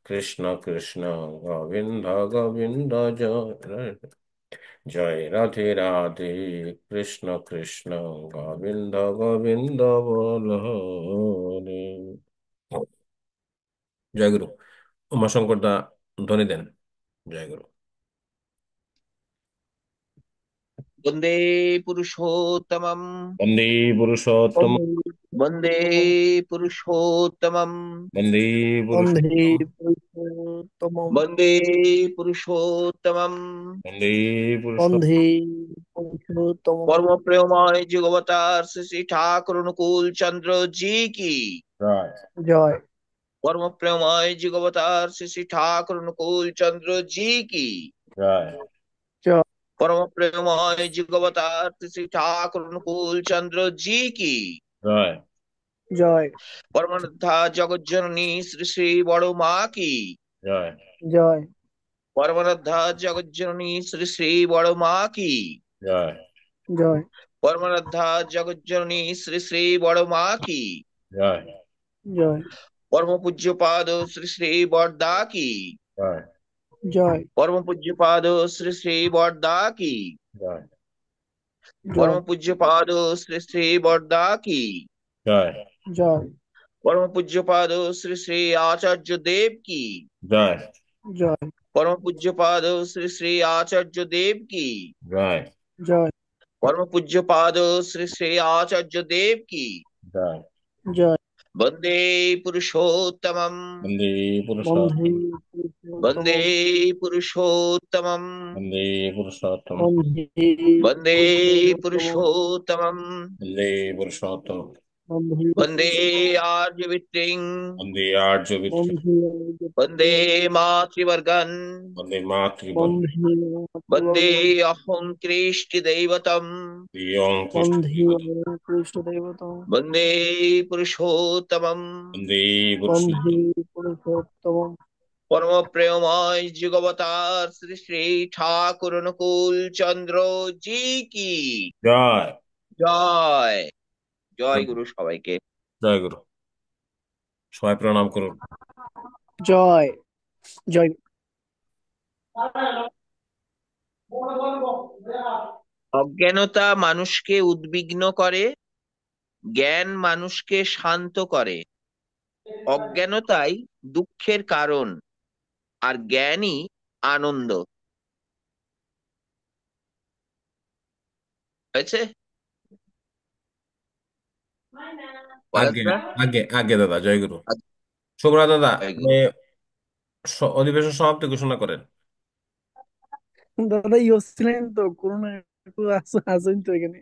কৃষ্ণ কৃষ্ণ গোবিন্দ গোবিন্দ জয়। জয় রাধে রাধে কৃষ্ণ কৃষ্ণ গোবিন্দ গোবিন্দ বল হরে। জয় গুরু। উমাশঙ্কর দা ধ্বনি দেন। জয় গুরু। বন্দে পুরুষোত্তমম। বন্দে পুরুষোত্তম। বন্দে পুরুষোত্তমম। বন্দে বন্ধে পুরুষোত্তম। পুরুষোত্তমম। বন্দে পুরুষোত্তমম। বন্দে পুরুষোত্তম। বন্ধে পুরুষোত্তমম। পরম প্রেমময় যুগবতার শ্রী শ্রী ঠাকুর অনুকূল চন্দ্র জি কি। জয় জয় পরম প্রেমময় যুগবতার শ্রী শ্রী ঠাকুর অনুকূল চন্দ্র জি কি। জয়। জয়। परम प्रेममय जिगवतार श्री ठाकुर अनुकूल चंद्र जी की। জয় জয় परमानंदा जगत जननी श्री श्री बड़ो माँ की। জয় জয় परमानंदा जगत जननी श्री श्री बड़ो माँ की। জয় জয় परमानंदा जगत जननी श्री श्री बड़ो माँ की। জয় জয় परम पूज्य पाद श्री श्री बड़दा की। জয় জয় परम पूज्य पाद श्री श्री बड़दा की। জয় জয় परम पूज्य पाद श्री श्री बड़दा की। জয় জয় परम पूज्य पाद श्री श्री आचार्य देव की। জয় জয় परम पूज्य पाद श्री श्री आचार्य देव की। জয় জয় परम पूज्य पाद श्री श्री आचार्य देव की। জয় জয় वंदे पुरुषोत्तमम। বন্দে বন্ধে পুরুষোত্তম वंदे पुरुषोत्तमम। বন্দে পুরুষোত্তম বন্ধে वंदे পুরুষোত্তম पुरुषोत्तमम। বন্দে পুরুষোত্তম বন্ধে वंदे आर्य विट्टिंग। বন্দে আর্য বিষ্ণু বন্ধে वंदे मातृवर्गन। বন্দে মাতৃবর্গ বন্ধে वंदे अहं कृष्ण दैवतम। ইয়ং পুষ্টি বন্ধে কৃষ্ণ দেবতম वंदे पुरुषोत्तमम। বন্দে বন্ধে পুরুষোত্তম পুরুষোত্তম परम प्रेममय जुगवतार श्री श्री ठाकुर अनुकूल चंद्र जी की। জয় जय। जय गुरु सबाई के। জয় গুরু সবাই প্রণাম করুন জয় জয় অজ্ঞানতা মানুষকে উদ্বিগ্ন করে, জ্ঞান মানুষকে শান্ত করে। অজ্ঞানতাই দুঃখের কারণ, আর জ্ঞানই আনন্দ। হয়েছে আগে পলাশদা? আগে আগে দাদা জয় গুরু শুভরা দাদা জয় গুরু। অধিবেশন সমাপ্তি ঘোষণা করেন দাদা ই হচ্ছিলেন তো করোনা একটু আসেন তো এখানে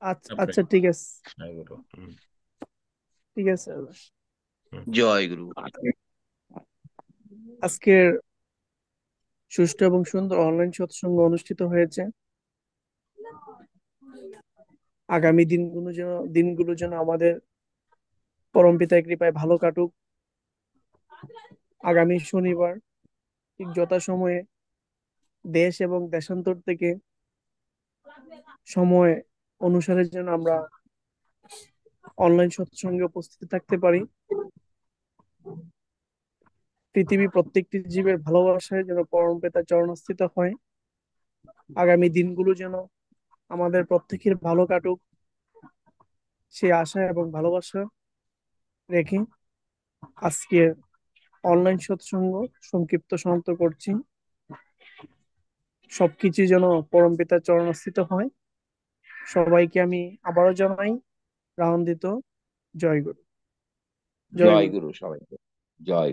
আচ্ছা আপনি আচ্ছা ঠিক আছে জয় গুরু ঠিক আছে দাদা। জয় গুরু। আজকের সুষ্ঠু এবং সুন্দর অনলাইন সৎসঙ্গ অনুষ্ঠিত হয়েছে। আগামী দিনগুলো যেন আমাদের পরমপিতার কৃপায় ভালো কাটুক। আগামী শনিবার ঠিক যথাসময়ে দেশ এবং দেশান্তর থেকে সময় অনুসারে যেন আমরা অনলাইন সৎসঙ্গে উপস্থিত থাকতে পারি। পৃথিবী প্রত্যেকটি জীবের ভালোবাসায় যেন পরমপিতার চরণস্থিত হয়। আগামী দিনগুলো যেন আমাদের প্রত্যেকের ভালো কাটুক, সেই আশা এবং ভালোবাসা রেখে আজকের অনলাইন সৎসঙ্গ সংক্ষিপ্ত সমাপ্ত করছি। সবকিছু যেন পরমপিতার চরণস্থিত হয়। সবাইকে আমি আবারও জানাই প্রাণান্দিত জয় গুরু। জয় জয় গুরু। গুরু সবাইকে। জয়।